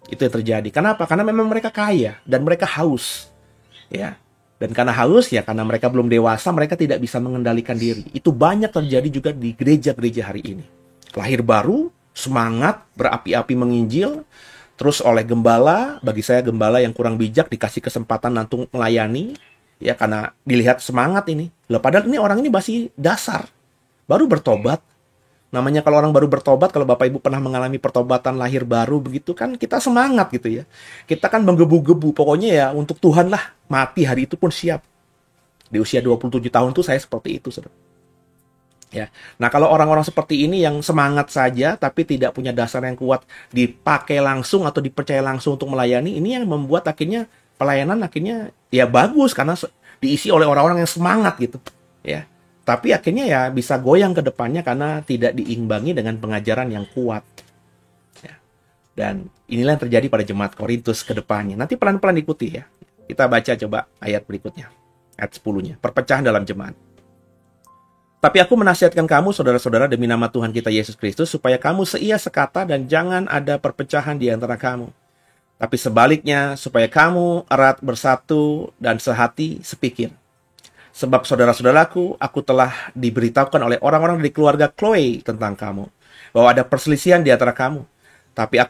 Itu yang terjadi. Kenapa? Karena memang mereka kaya dan mereka haus. Ya. Dan karena haus, ya karena mereka belum dewasa, mereka tidak bisa mengendalikan diri. Itu banyak terjadi juga di gereja-gereja hari ini. Lahir baru, semangat, berapi-api menginjil, terus oleh gembala, bagi saya gembala yang kurang bijak, dikasih kesempatan untuk melayani, ya karena dilihat semangat ini. Loh, padahal ini orang ini masih dasar. Baru bertobat. Namanya kalau orang baru bertobat, kalau Bapak Ibu pernah mengalami pertobatan lahir baru begitu kan kita semangat gitu ya. Kita kan menggebu-gebu, pokoknya ya untuk Tuhan lah, mati hari itu pun siap. Di usia 27 tahun tuh saya seperti itu, saudara. Ya. Nah, kalau orang-orang seperti ini yang semangat saja tapi tidak punya dasar yang kuat dipakai langsung atau dipercaya langsung untuk melayani, ini yang membuat akhirnya pelayanan akhirnya ya bagus karena diisi oleh orang-orang yang semangat gitu, ya. Tapi akhirnya ya bisa goyang ke depannya karena tidak diimbangi dengan pengajaran yang kuat. Ya. Dan inilah yang terjadi pada jemaat Korintus ke depannya. Nanti pelan-pelan ikuti ya. Kita baca coba ayat berikutnya. Ayat 10-nya. Perpecahan dalam jemaat. Tapi aku menasihatkan kamu, saudara-saudara, demi nama Tuhan kita Yesus Kristus, supaya kamu seia sekata dan jangan ada perpecahan di antara kamu. Tapi sebaliknya, supaya kamu erat bersatu dan sehati sepikir. Sebab saudara-saudaraku, aku telah diberitahukan oleh orang-orang dari keluarga Chloe tentang kamu, bahwa ada perselisihan di antara kamu. Tapi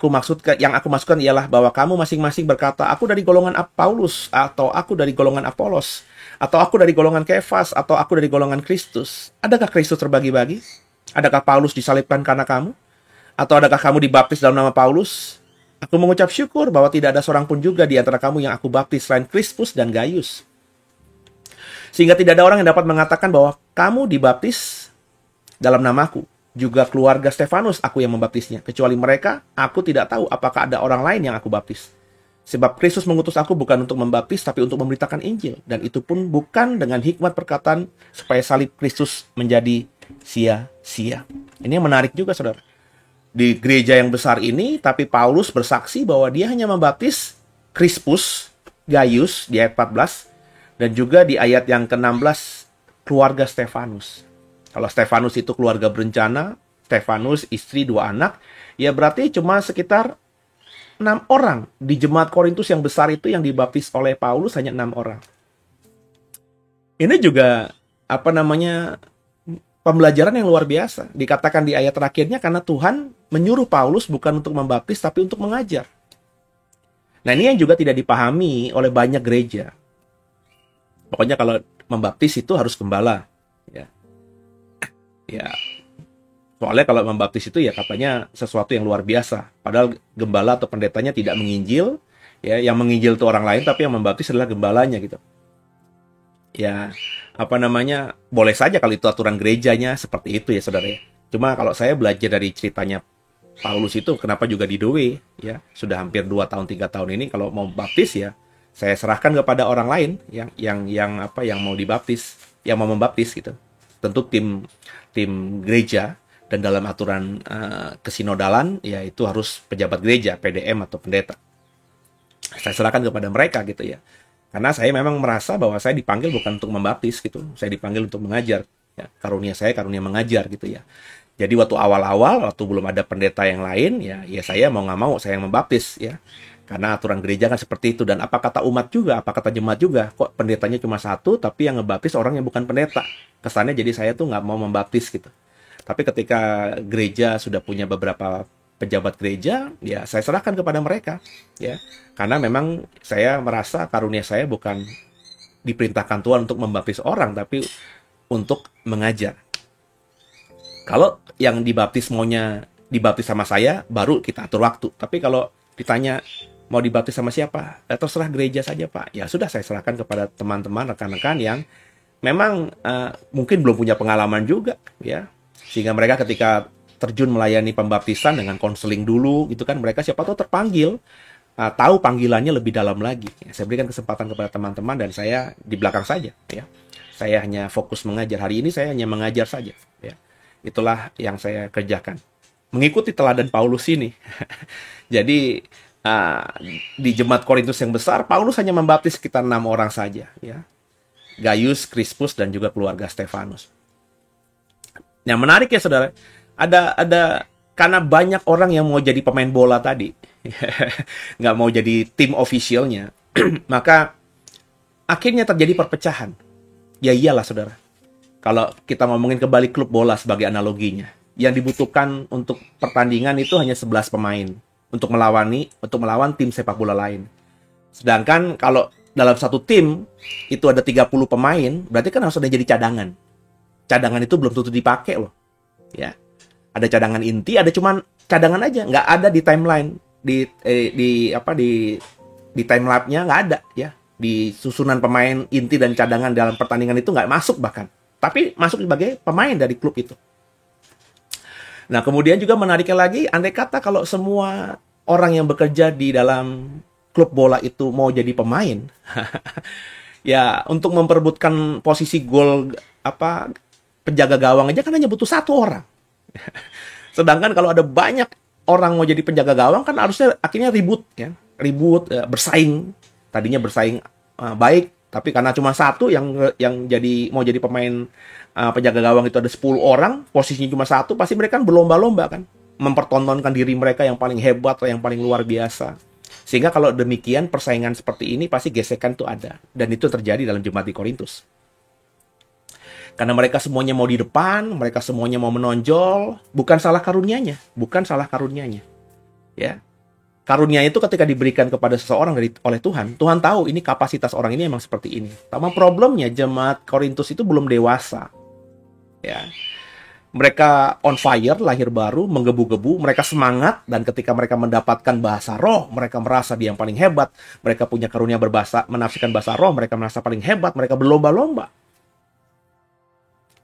yang aku maksudkan ialah bahwa kamu masing-masing berkata, aku dari golongan Paulus, atau aku dari golongan Apolos, atau aku dari golongan Kefas, atau aku dari golongan Kristus. Adakah Kristus terbagi-bagi? Adakah Paulus disalibkan karena kamu? Atau adakah kamu dibaptis dalam nama Paulus? Aku mengucap syukur bahwa tidak ada seorang pun juga di antara kamu yang aku baptis selain Krispus dan Gaius. Sehingga tidak ada orang yang dapat mengatakan bahwa kamu dibaptis dalam namaku. Juga keluarga Stefanus aku yang membaptisnya. Kecuali mereka, aku tidak tahu apakah ada orang lain yang aku baptis. Sebab Kristus mengutus aku bukan untuk membaptis, tapi untuk memberitakan Injil. Dan itu pun bukan dengan hikmat perkataan supaya salib Kristus menjadi sia-sia. Ini yang menarik juga, saudara. Di gereja yang besar ini, tapi Paulus bersaksi bahwa dia hanya membaptis Krispus, Gaius di ayat 14, dan juga di ayat yang ke-16, keluarga Stefanus. Kalau Stefanus itu keluarga berencana, Stefanus istri 2 anak, ya berarti cuma sekitar 6 orang. Di jemaat Korintus yang besar itu yang dibaptis oleh Paulus hanya 6 orang. Ini juga, pembelajaran yang luar biasa. Dikatakan di ayat terakhirnya, karena Tuhan menyuruh Paulus bukan untuk membaptis, tapi untuk mengajar. Nah, ini yang juga tidak dipahami oleh banyak gereja. Pokoknya kalau membaptis itu harus gembala. Ya. Ya. Soalnya kalau membaptis itu ya katanya sesuatu yang luar biasa. Padahal gembala atau pendetanya tidak menginjil. Ya, yang menginjil itu orang lain, tapi yang membaptis adalah gembalanya gitu. Ya, apa namanya, boleh saja kalau itu aturan gerejanya seperti itu ya saudara ya. Cuma kalau saya belajar dari ceritanya Paulus itu, kenapa juga di The Way, ya sudah hampir 2 tahun 3 tahun ini kalau mau baptis ya saya serahkan kepada orang lain yang mau dibaptis, yang mau membaptis gitu. Tentu tim gereja, dan dalam aturan kesinodalan ya itu harus pejabat gereja, PDM atau pendeta. Saya serahkan kepada mereka gitu ya. Karena saya memang merasa bahwa saya dipanggil bukan untuk membaptis gitu. Saya dipanggil untuk mengajar. Ya, karunia saya karunia mengajar gitu ya. Jadi waktu awal-awal, waktu belum ada pendeta yang lain, ya saya mau nggak mau saya yang membaptis ya. Karena aturan gereja kan seperti itu. Dan apa kata umat juga, apa kata jemaat juga, kok pendetanya cuma satu, tapi yang ngebaptis orang yang bukan pendeta. Kesannya jadi saya tuh nggak mau membaptis gitu. Tapi ketika gereja sudah punya beberapa pejabat gereja, ya saya serahkan kepada mereka, ya. Karena memang saya merasa karunia saya bukan diperintahkan Tuhan untuk membaptis orang, tapi untuk mengajar. Kalau yang dibaptis maunya dibaptis sama saya, baru kita atur waktu. Tapi kalau ditanya mau dibaptis sama siapa, terserah gereja saja Pak. Ya sudah, saya serahkan kepada teman-teman, rekan-rekan yang memang mungkin belum punya pengalaman juga, ya. Sehingga mereka ketika terjun melayani pembaptisan dengan konseling dulu, gitu kan, mereka siapa tahu terpanggil, tahu panggilannya lebih dalam lagi. Ya, saya berikan kesempatan kepada teman-teman dan saya di belakang saja, ya. Saya hanya fokus mengajar. Hari ini saya hanya mengajar saja, ya. Itulah yang saya kerjakan. Mengikuti teladan Paulus ini. Jadi di jemaat Korintus yang besar, Paulus hanya membaptis sekitar 6 orang saja, ya. Gaius, Crispus, dan juga keluarga Stefanus. Yang menarik ya saudara, ada karena banyak orang yang mau jadi pemain bola tadi, nggak mau jadi tim officialnya, maka akhirnya terjadi perpecahan. Ya iyalah saudara, kalau kita ngomongin kembali klub bola sebagai analoginya, yang dibutuhkan untuk pertandingan itu hanya 11 pemain untuk melawan tim sepak bola lain. Sedangkan kalau dalam satu tim itu ada 30 pemain, berarti kan harus ada jadi cadangan. Cadangan itu belum tentu dipakai loh, ya. Ada cadangan inti, ada cuman cadangan aja, nggak ada di timeline, di timeline-nya nggak ada, ya. Di susunan pemain inti dan cadangan dalam pertandingan itu nggak masuk bahkan, tapi masuk sebagai pemain dari klub itu. Nah, kemudian juga menariknya lagi, andai kata kalau semua orang yang bekerja di dalam klub bola itu mau jadi pemain, ya untuk memperebutkan posisi gol penjaga gawang aja kan hanya butuh 1 orang. Sedangkan kalau ada banyak orang mau jadi penjaga gawang kan harusnya akhirnya ribut, ya. Bersaing. Tadinya bersaing baik, tapi karena cuma 1 yang mau jadi pemain penjaga gawang itu ada 10 orang, posisinya cuma 1, pasti mereka kan berlomba-lomba kan, mempertontonkan diri mereka yang paling hebat atau yang paling luar biasa. Sehingga kalau demikian persaingan seperti ini pasti gesekan itu ada, dan itu terjadi dalam jemaat di Korintus. Karena mereka semuanya mau di depan, mereka semuanya mau menonjol, bukan salah karunianya, ya. Karunia itu ketika diberikan kepada seseorang oleh Tuhan, Tuhan tahu ini kapasitas orang ini emang seperti ini. Tapi problemnya jemaat Korintus itu belum dewasa, ya. Mereka on fire, lahir baru, menggebu-gebu, mereka semangat, dan ketika mereka mendapatkan bahasa roh, mereka merasa dia yang paling hebat. Mereka punya karunia menafsirkan bahasa roh, mereka merasa paling hebat, mereka berlomba-lomba.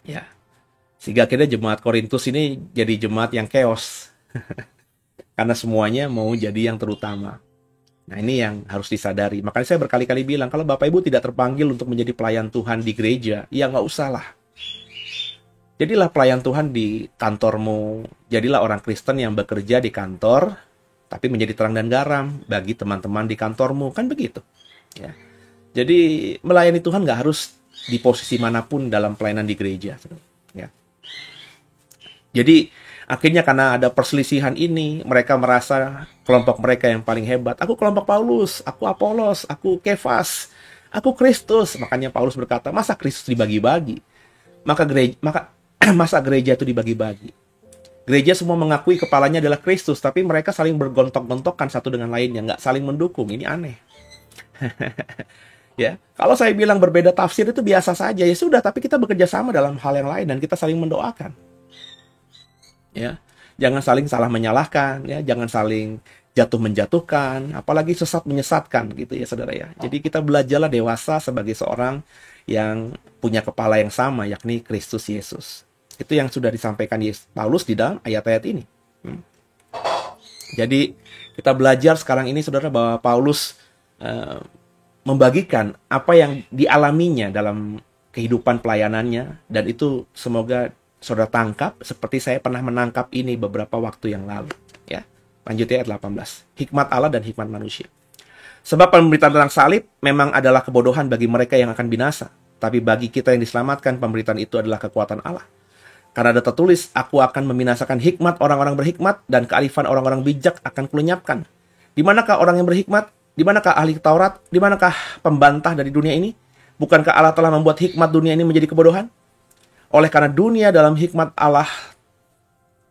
Ya, sehingga akhirnya jemaat Korintus ini jadi jemaat yang chaos. Karena semuanya mau jadi yang terutama. Nah, ini yang harus disadari. Makanya saya berkali-kali bilang, kalau Bapak Ibu tidak terpanggil untuk menjadi pelayan Tuhan di gereja, ya nggak usah lah. Jadilah pelayan Tuhan di kantormu. Jadilah orang Kristen yang bekerja di kantor, tapi menjadi terang dan garam bagi teman-teman di kantormu. Kan begitu. Ya. Jadi melayani Tuhan nggak harus di posisi manapun dalam pelayanan di gereja, ya. Jadi akhirnya karena ada perselisihan ini, mereka merasa kelompok mereka yang paling hebat. Aku kelompok Paulus, aku Apolos, aku Kefas, aku Kristus. Makanya Paulus berkata, masa Kristus dibagi-bagi? Maka Masa gereja itu dibagi-bagi? Gereja semua mengakui kepalanya adalah Kristus, tapi mereka saling bergontok-gontokan satu dengan lainnya, nggak saling mendukung. Ini aneh. Ya, kalau saya bilang berbeda tafsir itu biasa saja, ya sudah. Tapi kita bekerja sama dalam hal yang lain dan kita saling mendoakan. Ya, jangan saling salah menyalahkan, ya, jangan saling jatuh menjatuhkan, apalagi sesat menyesatkan, gitu ya, saudara ya. Jadi kita belajarlah dewasa sebagai seorang yang punya kepala yang sama, yakni Kristus Yesus. Itu yang sudah disampaikan Paulus di dalam ayat-ayat ini. Jadi kita belajar sekarang ini, saudara, bahwa Paulus membagikan apa yang dialaminya dalam kehidupan pelayanannya, dan itu semoga saudara tangkap seperti saya pernah menangkap ini beberapa waktu yang lalu. Ya, lanjut ayat 18. Hikmat Allah dan hikmat manusia. Sebab pemberitaan tentang salib memang adalah kebodohan bagi mereka yang akan binasa, tapi bagi kita yang diselamatkan pemberitaan itu adalah kekuatan Allah. Karena ada tertulis, aku akan membinasakan hikmat orang-orang berhikmat dan kearifan orang-orang bijak akan kulenyapkan. Di manakah orang yang berhikmat? Di manakah ahli Taurat? Di manakah pembantah dari dunia ini? Bukankah Allah telah membuat hikmat dunia ini menjadi kebodohan? Oleh karena dunia dalam hikmat Allah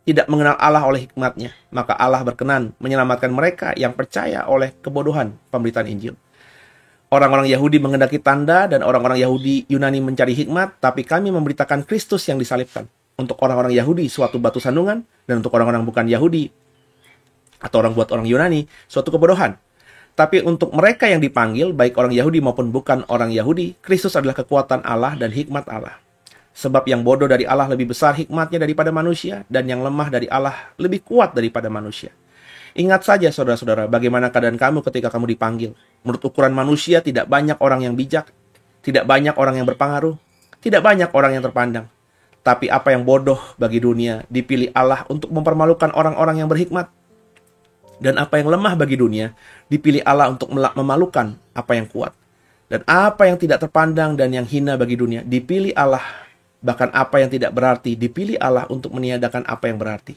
tidak mengenal Allah oleh hikmatnya, maka Allah berkenan menyelamatkan mereka yang percaya oleh kebodohan pemberitaan Injil. Orang-orang Yahudi menghendaki tanda dan orang-orang Yahudi Yunani mencari hikmat, tapi kami memberitakan Kristus yang disalibkan. Untuk orang-orang Yahudi suatu batu sandungan, dan untuk orang-orang bukan Yahudi atau orang Yunani suatu kebodohan. Tapi untuk mereka yang dipanggil, baik orang Yahudi maupun bukan orang Yahudi, Kristus adalah kekuatan Allah dan hikmat Allah. Sebab yang bodoh dari Allah lebih besar hikmatnya daripada manusia, dan yang lemah dari Allah lebih kuat daripada manusia. Ingat saja, saudara-saudara, bagaimana keadaan kamu ketika kamu dipanggil. Menurut ukuran manusia, tidak banyak orang yang bijak, tidak banyak orang yang berpengaruh, tidak banyak orang yang terpandang. Tapi apa yang bodoh bagi dunia, dipilih Allah untuk mempermalukan orang-orang yang berhikmat. Dan apa yang lemah bagi dunia, dipilih Allah untuk memalukan apa yang kuat. Dan apa yang tidak terpandang dan yang hina bagi dunia, dipilih Allah. Bahkan apa yang tidak berarti, dipilih Allah untuk meniadakan apa yang berarti.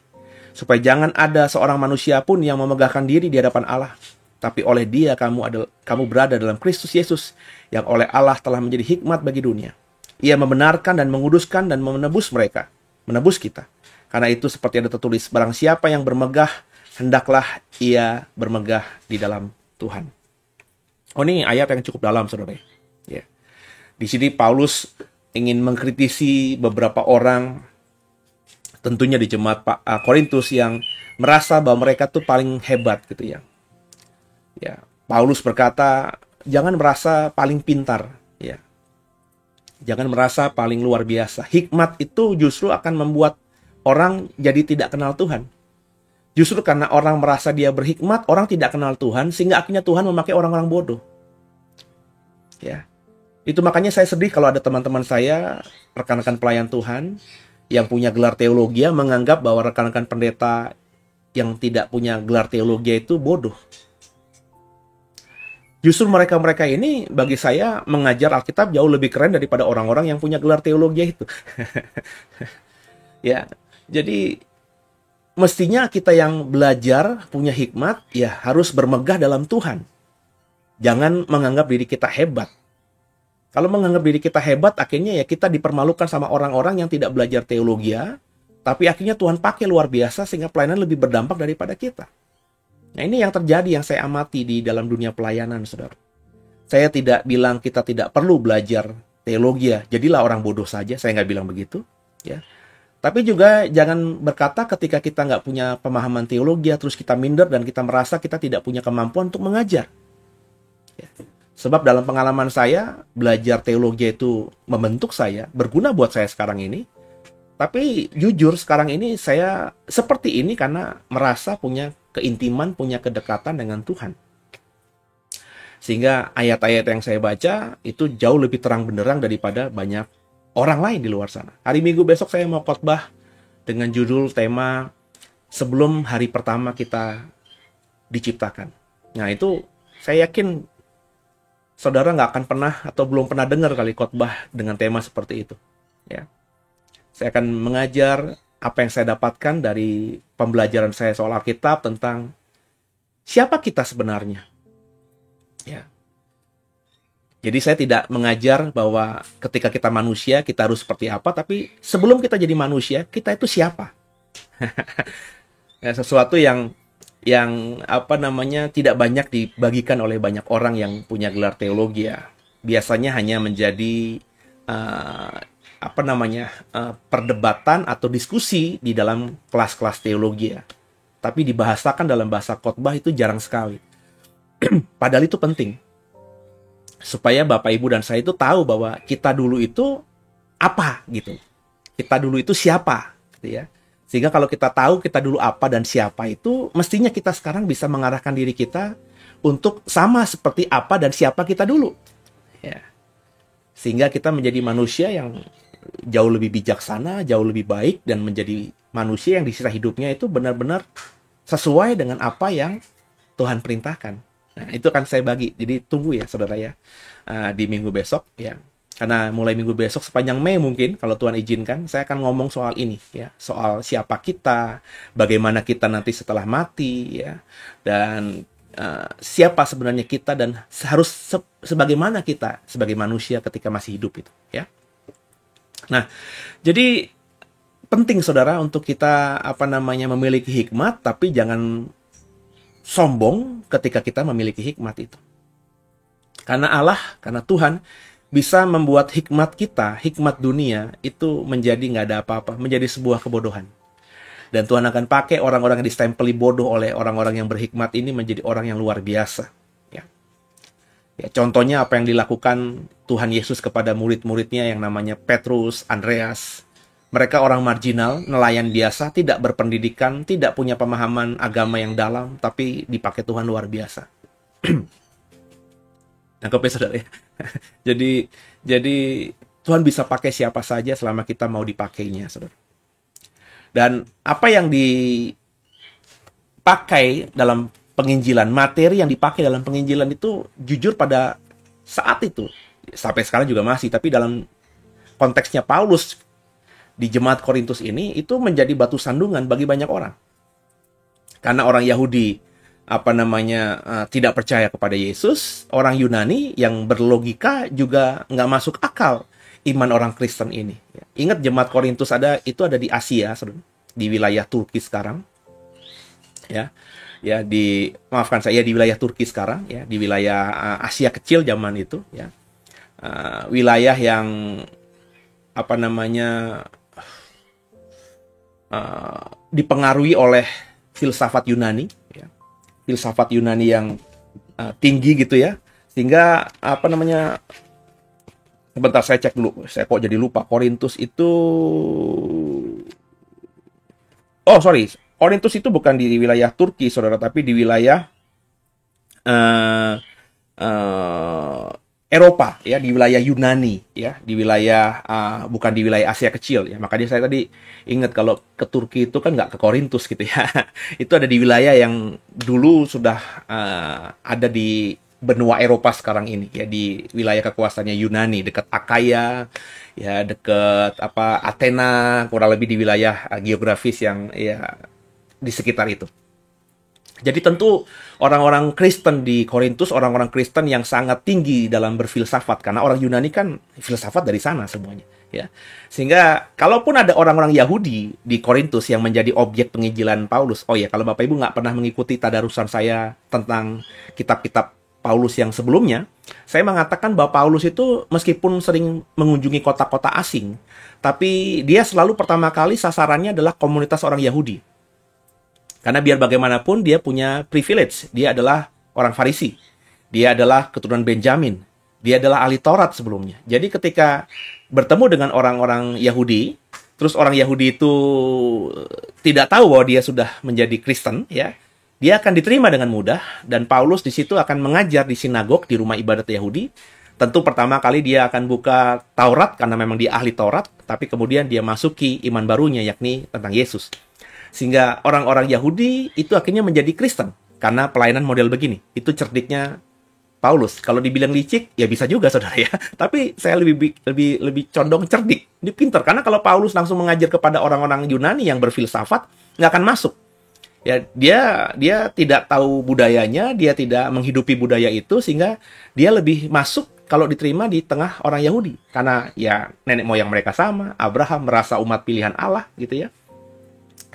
Supaya jangan ada seorang manusia pun yang memegahkan diri di hadapan Allah. Tapi oleh Dia kamu berada dalam Kristus Yesus, yang oleh Allah telah menjadi hikmat bagi dunia. Ia membenarkan dan menguduskan dan menebus mereka, menebus kita. Karena itu seperti ada tertulis, barang siapa yang bermegah, hendaklah ia bermegah di dalam Tuhan. Oh, ini ayat yang cukup dalam, saudara. Ya. Di sini Paulus ingin mengkritisi beberapa orang, tentunya di jemaat Korintus yang merasa bahwa mereka tuh paling hebat, gitu ya. Ya, Paulus berkata, jangan merasa paling pintar, ya. Jangan merasa paling luar biasa. Hikmat itu justru akan membuat orang jadi tidak kenal Tuhan. Justru karena orang merasa dia berhikmat, orang tidak kenal Tuhan, sehingga akhirnya Tuhan memakai orang-orang bodoh. Ya. Itu makanya saya sedih kalau ada teman-teman saya, rekan-rekan pelayan Tuhan, yang punya gelar teologi, menganggap bahwa rekan-rekan pendeta yang tidak punya gelar teologi itu bodoh. Justru mereka-mereka ini bagi saya mengajar Alkitab jauh lebih keren daripada orang-orang yang punya gelar teologi itu. Ya, jadi mestinya kita yang belajar punya hikmat ya harus bermegah dalam Tuhan. Jangan menganggap diri kita hebat. Kalau menganggap diri kita hebat, akhirnya ya kita dipermalukan sama orang-orang yang tidak belajar teologi, tapi akhirnya Tuhan pakai luar biasa sehingga pelayanan lebih berdampak daripada kita. Nah, ini yang terjadi, yang saya amati di dalam dunia pelayanan, saudara. Saya tidak bilang kita tidak perlu belajar teologi, jadilah orang bodoh saja, saya nggak bilang begitu. Ya. Tapi juga jangan berkata ketika kita nggak punya pemahaman teologi, terus kita minder dan kita merasa kita tidak punya kemampuan untuk mengajar. Ya. Sebab dalam pengalaman saya, belajar teologi itu membentuk saya, berguna buat saya sekarang ini. Tapi jujur sekarang ini saya seperti ini karena merasa punya keintiman, punya kedekatan dengan Tuhan. Sehingga ayat-ayat yang saya baca itu jauh lebih terang benderang daripada banyak orang lain di luar sana. Hari Minggu besok saya mau khotbah dengan judul tema sebelum hari pertama kita diciptakan. Nah, itu saya yakin saudara nggak akan pernah atau belum pernah dengar kali khotbah dengan tema seperti itu. Ya. Saya akan mengajar apa yang saya dapatkan dari pembelajaran saya soal Alkitab tentang siapa kita sebenarnya. Ya. Jadi saya tidak mengajar bahwa ketika kita manusia kita harus seperti apa, tapi sebelum kita jadi manusia, kita itu siapa? Ya, sesuatu yang apa namanya tidak banyak dibagikan oleh banyak orang yang punya gelar teologi ya. Biasanya hanya menjadi eh, apa namanya perdebatan atau diskusi di dalam kelas-kelas teologi ya. Tapi dibahasakan dalam bahasa khotbah itu jarang sekali. Padahal itu penting. Supaya Bapak Ibu dan saya itu tahu bahwa kita dulu itu apa gitu. Kita dulu itu siapa gitu ya. Sehingga kalau kita tahu kita dulu apa dan siapa itu, mestinya kita sekarang bisa mengarahkan diri kita untuk sama seperti apa dan siapa kita dulu. Ya. Sehingga kita menjadi manusia yang jauh lebih bijaksana, jauh lebih baik, dan menjadi manusia yang di sisa hidupnya itu benar-benar sesuai dengan apa yang Tuhan perintahkan. Nah, itu akan saya bagi. Jadi tunggu ya saudara ya, di minggu besok ya. Karena mulai minggu besok sepanjang Mei mungkin kalau Tuhan izinkan, saya akan ngomong soal ini ya, soal siapa kita, bagaimana kita nanti setelah mati ya, dan siapa sebenarnya kita dan harus sebagaimana kita sebagai manusia ketika masih hidup itu ya. Nah, jadi penting saudara untuk kita apa namanya memiliki hikmat, tapi jangan sombong ketika kita memiliki hikmat itu. Karena Allah, karena Tuhan bisa membuat hikmat kita, hikmat dunia, itu menjadi nggak ada apa-apa, menjadi sebuah kebodohan. Dan Tuhan akan pakai orang-orang yang distempeli bodoh oleh orang-orang yang berhikmat ini menjadi orang yang luar biasa. Ya. Ya, contohnya apa yang dilakukan Tuhan Yesus kepada murid-muridnya yang namanya Petrus, Andreas. Mereka orang marginal, nelayan biasa, tidak berpendidikan, tidak punya pemahaman agama yang dalam, tapi dipakai Tuhan luar biasa. Nangkep ya saudara ya? jadi Tuhan bisa pakai siapa saja selama kita mau dipakainya, saudara. Dan apa yang dipakai dalam penginjilan, materi yang dipakai dalam penginjilan itu jujur pada saat itu, sampai sekarang juga masih, tapi dalam konteksnya Paulus di jemaat Korintus ini, itu menjadi batu sandungan bagi banyak orang. Karena orang Yahudi tidak percaya kepada Yesus, orang Yunani yang berlogika juga nggak masuk akal iman orang Kristen ini. Ingat jemaat Korintus ada di Asia, di wilayah Turki sekarang. Maafkan saya, di wilayah Turki sekarang, ya, di wilayah Asia kecil zaman itu, ya. Wilayah yang dipengaruhi oleh filsafat Yunani, ya. Filsafat Yunani yang tinggi gitu ya, sehingga sebentar saya cek dulu, saya kok jadi lupa. Korintus itu, Korintus itu bukan di wilayah Turki saudara, tapi di wilayah Eropa ya, di wilayah Yunani ya, di wilayah bukan di wilayah Asia kecil ya. Makanya saya tadi ingat kalau ke Turki itu kan nggak ke Korintus gitu ya. Itu ada di wilayah yang dulu sudah ada di benua Eropa sekarang ini ya, di wilayah kekuasaannya Yunani, dekat Akaya ya, dekat Athena, kurang lebih di wilayah geografis yang ya di sekitar itu. Jadi tentu orang-orang Kristen di Korintus, orang-orang Kristen yang sangat tinggi dalam berfilsafat, karena orang Yunani kan filsafat dari sana semuanya, ya. Sehingga kalaupun ada orang-orang Yahudi di Korintus yang menjadi objek penginjilan Paulus, oh ya, kalau Bapak Ibu nggak pernah mengikuti tadarusan saya tentang kitab-kitab Paulus yang sebelumnya, saya mengatakan bahwa Paulus itu meskipun sering mengunjungi kota-kota asing, tapi dia selalu pertama kali sasarannya adalah komunitas orang Yahudi. Karena biar bagaimanapun dia punya privilege. Dia adalah orang Farisi. Dia adalah keturunan Benjamin. Dia adalah ahli Taurat sebelumnya. Jadi ketika bertemu dengan orang-orang Yahudi, terus orang Yahudi itu tidak tahu bahwa dia sudah menjadi Kristen, ya, dia akan diterima dengan mudah. Dan Paulus di situ akan mengajar di sinagog, di rumah ibadat Yahudi. Tentu pertama kali dia akan buka Taurat, karena memang dia ahli Taurat. Tapi kemudian dia masuki iman barunya, yakni tentang Yesus. Sehingga orang-orang Yahudi itu akhirnya menjadi Kristen karena pelayanan model begini. Itu cerdiknya Paulus. Kalau dibilang licik, ya bisa juga saudara ya. Tapi saya lebih condong cerdik. Ini pintar, karena kalau Paulus langsung mengajar kepada orang-orang Yunani yang berfilsafat, nggak akan masuk. Ya, dia tidak tahu budayanya, dia tidak menghidupi budaya itu, sehingga dia lebih masuk kalau diterima di tengah orang Yahudi. Karena ya nenek moyang mereka sama, Abraham merasa umat pilihan Allah gitu ya.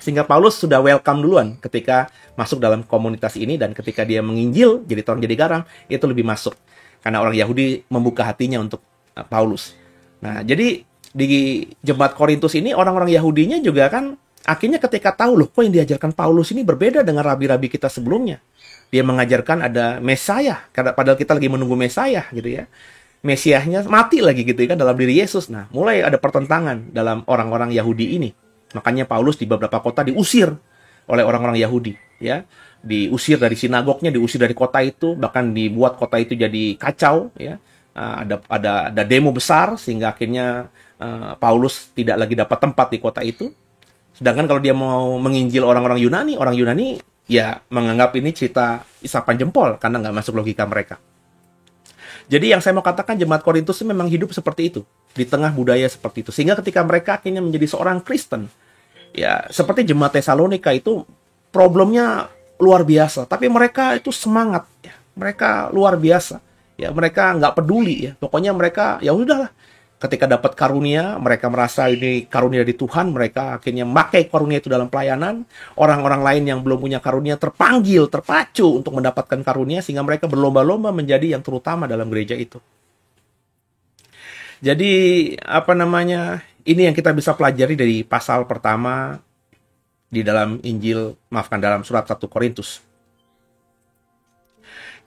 Sehingga Paulus sudah welcome duluan ketika masuk dalam komunitas ini, dan ketika dia menginjil, jadi terang jadi garam, itu lebih masuk. Karena orang Yahudi membuka hatinya untuk Paulus. Nah, jadi di jemaat Korintus ini orang-orang Yahudinya juga kan akhirnya ketika tahu, loh kok yang diajarkan Paulus ini berbeda dengan rabi-rabi kita sebelumnya. Dia mengajarkan ada Mesaya, padahal kita lagi menunggu Mesaya gitu ya. Mesiahnya mati lagi gitu kan dalam diri Yesus. Nah, mulai ada pertentangan dalam orang-orang Yahudi ini. Makanya Paulus di beberapa kota diusir oleh orang-orang Yahudi, ya. Diusir dari sinagognya, diusir dari kota itu, bahkan dibuat kota itu jadi kacau, ya. Ada demo besar sehingga akhirnya Paulus tidak lagi dapat tempat di kota itu. Sedangkan kalau dia mau menginjil orang Yunani ya menganggap ini cerita isapan jempol karena nggak masuk logika mereka. Jadi yang saya mau katakan, jemaat Korintus memang hidup seperti itu, di tengah budaya seperti itu. Sehingga ketika mereka akhirnya menjadi seorang Kristen, ya seperti jemaat Tesalonika itu problemnya luar biasa, tapi mereka itu semangat, ya. Mereka luar biasa, ya mereka nggak peduli, ya. Pokoknya mereka ya udahlah. Ketika dapat karunia, mereka merasa ini karunia dari Tuhan, mereka akhirnya memakai karunia itu dalam pelayanan. Orang-orang lain yang belum punya karunia terpanggil, terpacu untuk mendapatkan karunia, sehingga mereka berlomba-lomba menjadi yang terutama dalam gereja itu. Jadi, ini yang kita bisa pelajari dari pasal pertama di dalam dalam surat 1 Korintus.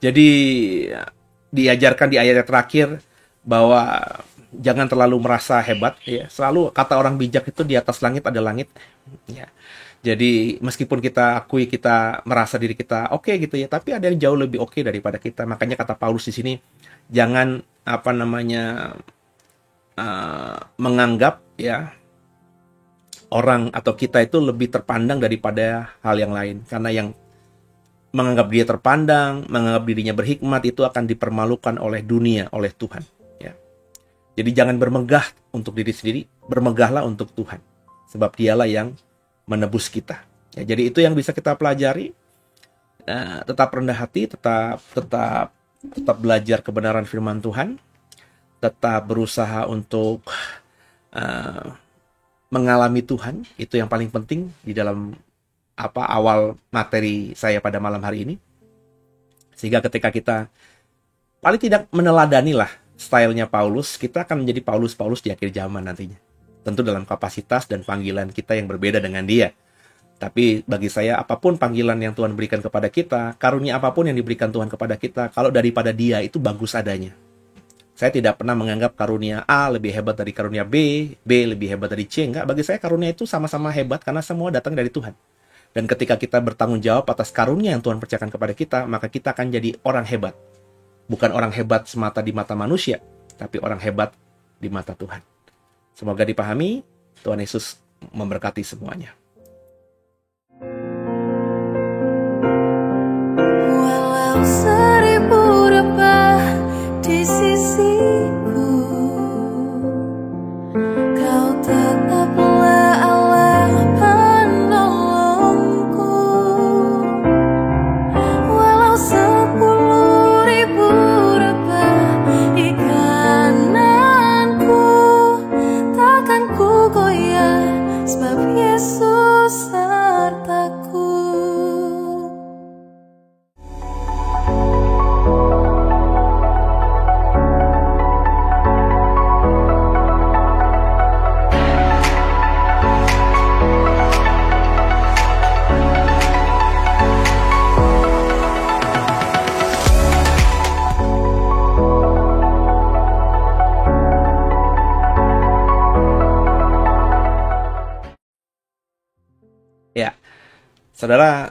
Jadi, diajarkan di ayat terakhir bahwa jangan terlalu merasa hebat, ya. Selalu kata orang bijak itu di atas langit ada langit, ya. Jadi meskipun kita akui kita merasa diri kita oke gitu ya, tapi ada yang jauh lebih oke daripada kita. Makanya kata Paulus di sini, jangan menganggap ya orang atau kita itu lebih terpandang daripada hal yang lain. Karena yang menganggap dia terpandang, menganggap dirinya berhikmat, itu akan dipermalukan oleh dunia, oleh Tuhan. Jadi jangan bermegah untuk diri sendiri, bermegahlah untuk Tuhan. Sebab dialah yang menebus kita. Ya, jadi itu yang bisa kita pelajari. Tetap rendah hati, tetap belajar kebenaran firman Tuhan. Tetap berusaha untuk mengalami Tuhan. Itu yang paling penting di dalam awal materi saya pada malam hari ini. Sehingga ketika kita paling tidak meneladanilah stylenya Paulus, kita akan menjadi Paulus di akhir zaman nantinya. Tentu dalam kapasitas dan panggilan kita yang berbeda dengan dia. Tapi bagi saya, apapun panggilan yang Tuhan berikan kepada kita, karunia apapun yang diberikan Tuhan kepada kita, kalau daripada dia itu bagus adanya. Saya tidak pernah menganggap karunia A lebih hebat dari karunia B lebih hebat dari C. Enggak, bagi saya karunia itu sama-sama hebat karena semua datang dari Tuhan. Dan ketika kita bertanggung jawab atas karunia yang Tuhan percayakan kepada kita, maka kita akan jadi orang hebat. Bukan orang hebat semata di mata manusia, tapi orang hebat di mata Tuhan. Semoga dipahami. Tuhan Yesus memberkati semuanya. Walau seribu rebah di sisiku, kau tetaplah Allah penolongku. Walau 10.000 rebah di kananku, takkan ku goyah, sebab Yesus sertaku. Ya, saudara,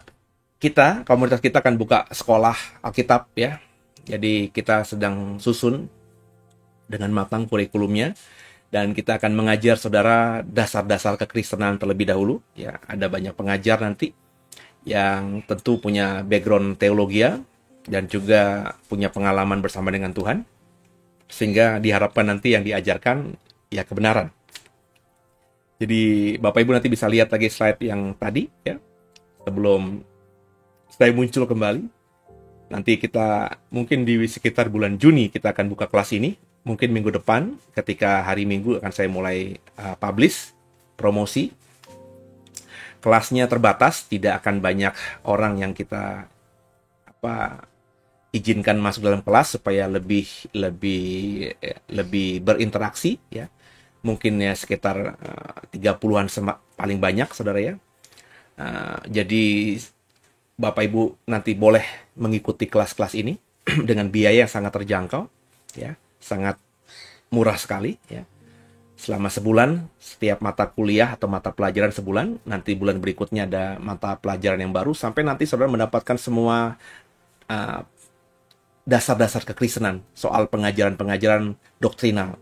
komunitas kita akan buka sekolah Alkitab ya. Jadi kita sedang susun dengan matang kurikulumnya, dan kita akan mengajar saudara dasar-dasar kekristenan terlebih dahulu. Ya, ada banyak pengajar nanti yang tentu punya background teologi dan juga punya pengalaman bersama dengan Tuhan, sehingga diharapkan nanti yang diajarkan ya kebenaran. Jadi Bapak Ibu nanti bisa lihat lagi slide yang tadi ya, sebelum saya muncul kembali. Nanti kita mungkin di sekitar bulan Juni kita akan buka kelas ini. Mungkin minggu depan ketika hari Minggu akan saya mulai publish, promosi. Kelasnya terbatas, tidak akan banyak orang yang kita izinkan masuk dalam kelas supaya lebih berinteraksi ya. Mungkin ya sekitar 30-an paling banyak saudara ya. Jadi Bapak Ibu nanti boleh mengikuti kelas-kelas ini dengan biaya yang sangat terjangkau ya, sangat murah sekali ya. Selama sebulan, setiap mata kuliah atau mata pelajaran sebulan, nanti bulan berikutnya ada mata pelajaran yang baru, sampai nanti saudara mendapatkan semua dasar-dasar kekristenan, soal pengajaran-pengajaran doktrinal.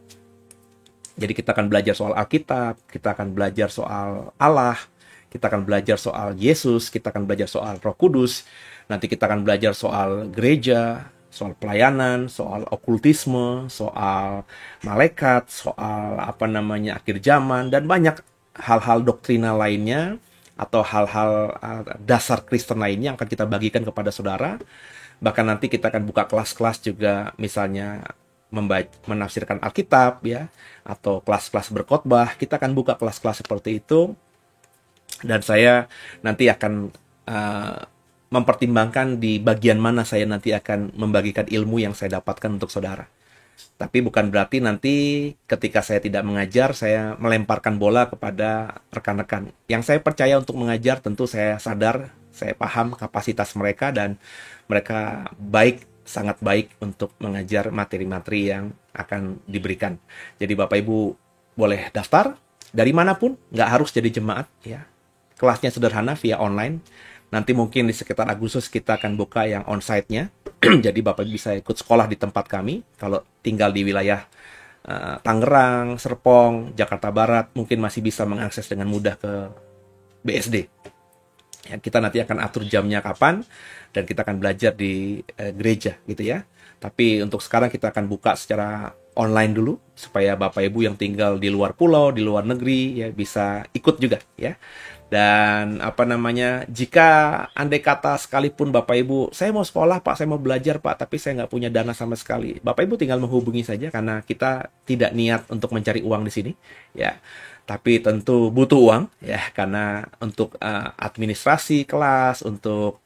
Jadi kita akan belajar soal Alkitab, kita akan belajar soal Allah, kita akan belajar soal Yesus, kita akan belajar soal Roh Kudus, nanti kita akan belajar soal gereja, soal pelayanan, soal okultisme, soal malaikat, soal akhir zaman, dan banyak hal-hal doktrinal lainnya atau hal-hal dasar Kristen lainnya yang akan kita bagikan kepada saudara. Bahkan nanti kita akan buka kelas-kelas juga, misalnya menafsirkan Alkitab ya, atau kelas-kelas berkhotbah. Kita akan buka kelas-kelas seperti itu, dan saya nanti akan mempertimbangkan di bagian mana saya nanti akan membagikan ilmu yang saya dapatkan untuk saudara. Tapi bukan berarti nanti ketika saya tidak mengajar, saya melemparkan bola kepada rekan-rekan. Yang saya percaya untuk mengajar, tentu saya sadar, saya paham kapasitas mereka, dan mereka baik, sangat baik untuk mengajar materi-materi yang akan diberikan. Jadi Bapak Ibu boleh daftar dari manapun, nggak harus jadi jemaat ya. Kelasnya sederhana via online. Nanti mungkin di sekitar Agustus kita akan buka yang onsite-nya. Jadi Bapak bisa ikut sekolah di tempat kami. Kalau tinggal di wilayah Tangerang, Serpong, Jakarta Barat, mungkin masih bisa mengakses dengan mudah ke BSD. Ya, kita nanti akan atur jamnya kapan, dan kita akan belajar di gereja gitu ya. Tapi untuk sekarang kita akan buka secara online dulu, supaya Bapak Ibu yang tinggal di luar pulau, di luar negeri ya bisa ikut juga ya. Dan jika andai kata sekalipun Bapak Ibu, saya mau sekolah Pak, saya mau belajar Pak, tapi saya nggak punya dana sama sekali, Bapak Ibu tinggal menghubungi saja, karena kita tidak niat untuk mencari uang di sini ya. Tapi tentu butuh uang ya, karena untuk administrasi kelas, untuk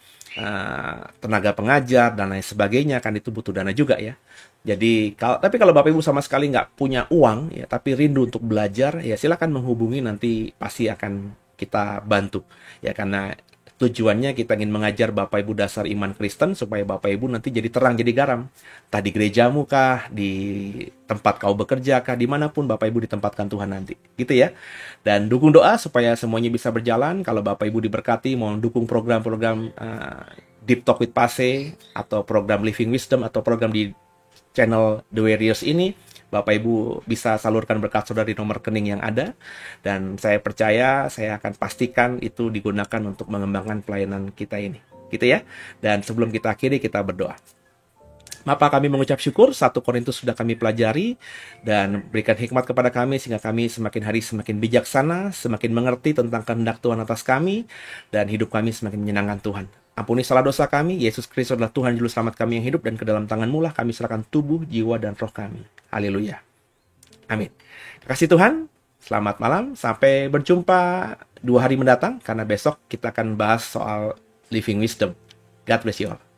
tenaga pengajar dan lain sebagainya, kan itu butuh dana juga ya. Jadi tapi kalau Bapak Ibu sama sekali nggak punya uang ya, tapi rindu untuk belajar ya, silakan menghubungi, nanti pasti akan kita bantu ya, karena tujuannya kita ingin mengajar Bapak Ibu dasar iman Kristen, supaya Bapak Ibu nanti jadi terang, jadi garam. Tadi gerejamu kah, di tempat kau bekerja kah, dimanapun Bapak Ibu ditempatkan Tuhan nanti gitu ya. Dan dukung doa supaya semuanya bisa berjalan. Kalau Bapak Ibu diberkati, mau dukung program-program Deep Talk with Pase, atau program Living Wisdom, atau program di channel The Warriors ini, Bapak Ibu bisa salurkan berkat saudara di nomor rekening yang ada, dan saya percaya saya akan pastikan itu digunakan untuk mengembangkan pelayanan kita ini gitu ya. Dan sebelum kita akhiri, kita berdoa. Bapa, kami mengucap syukur 1 Korintus sudah kami pelajari, dan berikan hikmat kepada kami sehingga kami semakin hari semakin bijaksana, semakin mengerti tentang kehendak Tuhan atas kami, dan hidup kami semakin menyenangkan Tuhan. Ampuni salah dosa kami, Yesus Kristus adalah Tuhan Juru Selamat kami yang hidup, dan ke dalam tangan-Mu lah kami serahkan tubuh, jiwa, dan roh kami. Haleluya. Amin. Terima kasih Tuhan. Selamat malam. Sampai berjumpa 2 hari mendatang, karena besok kita akan bahas soal Living Wisdom. God bless you all.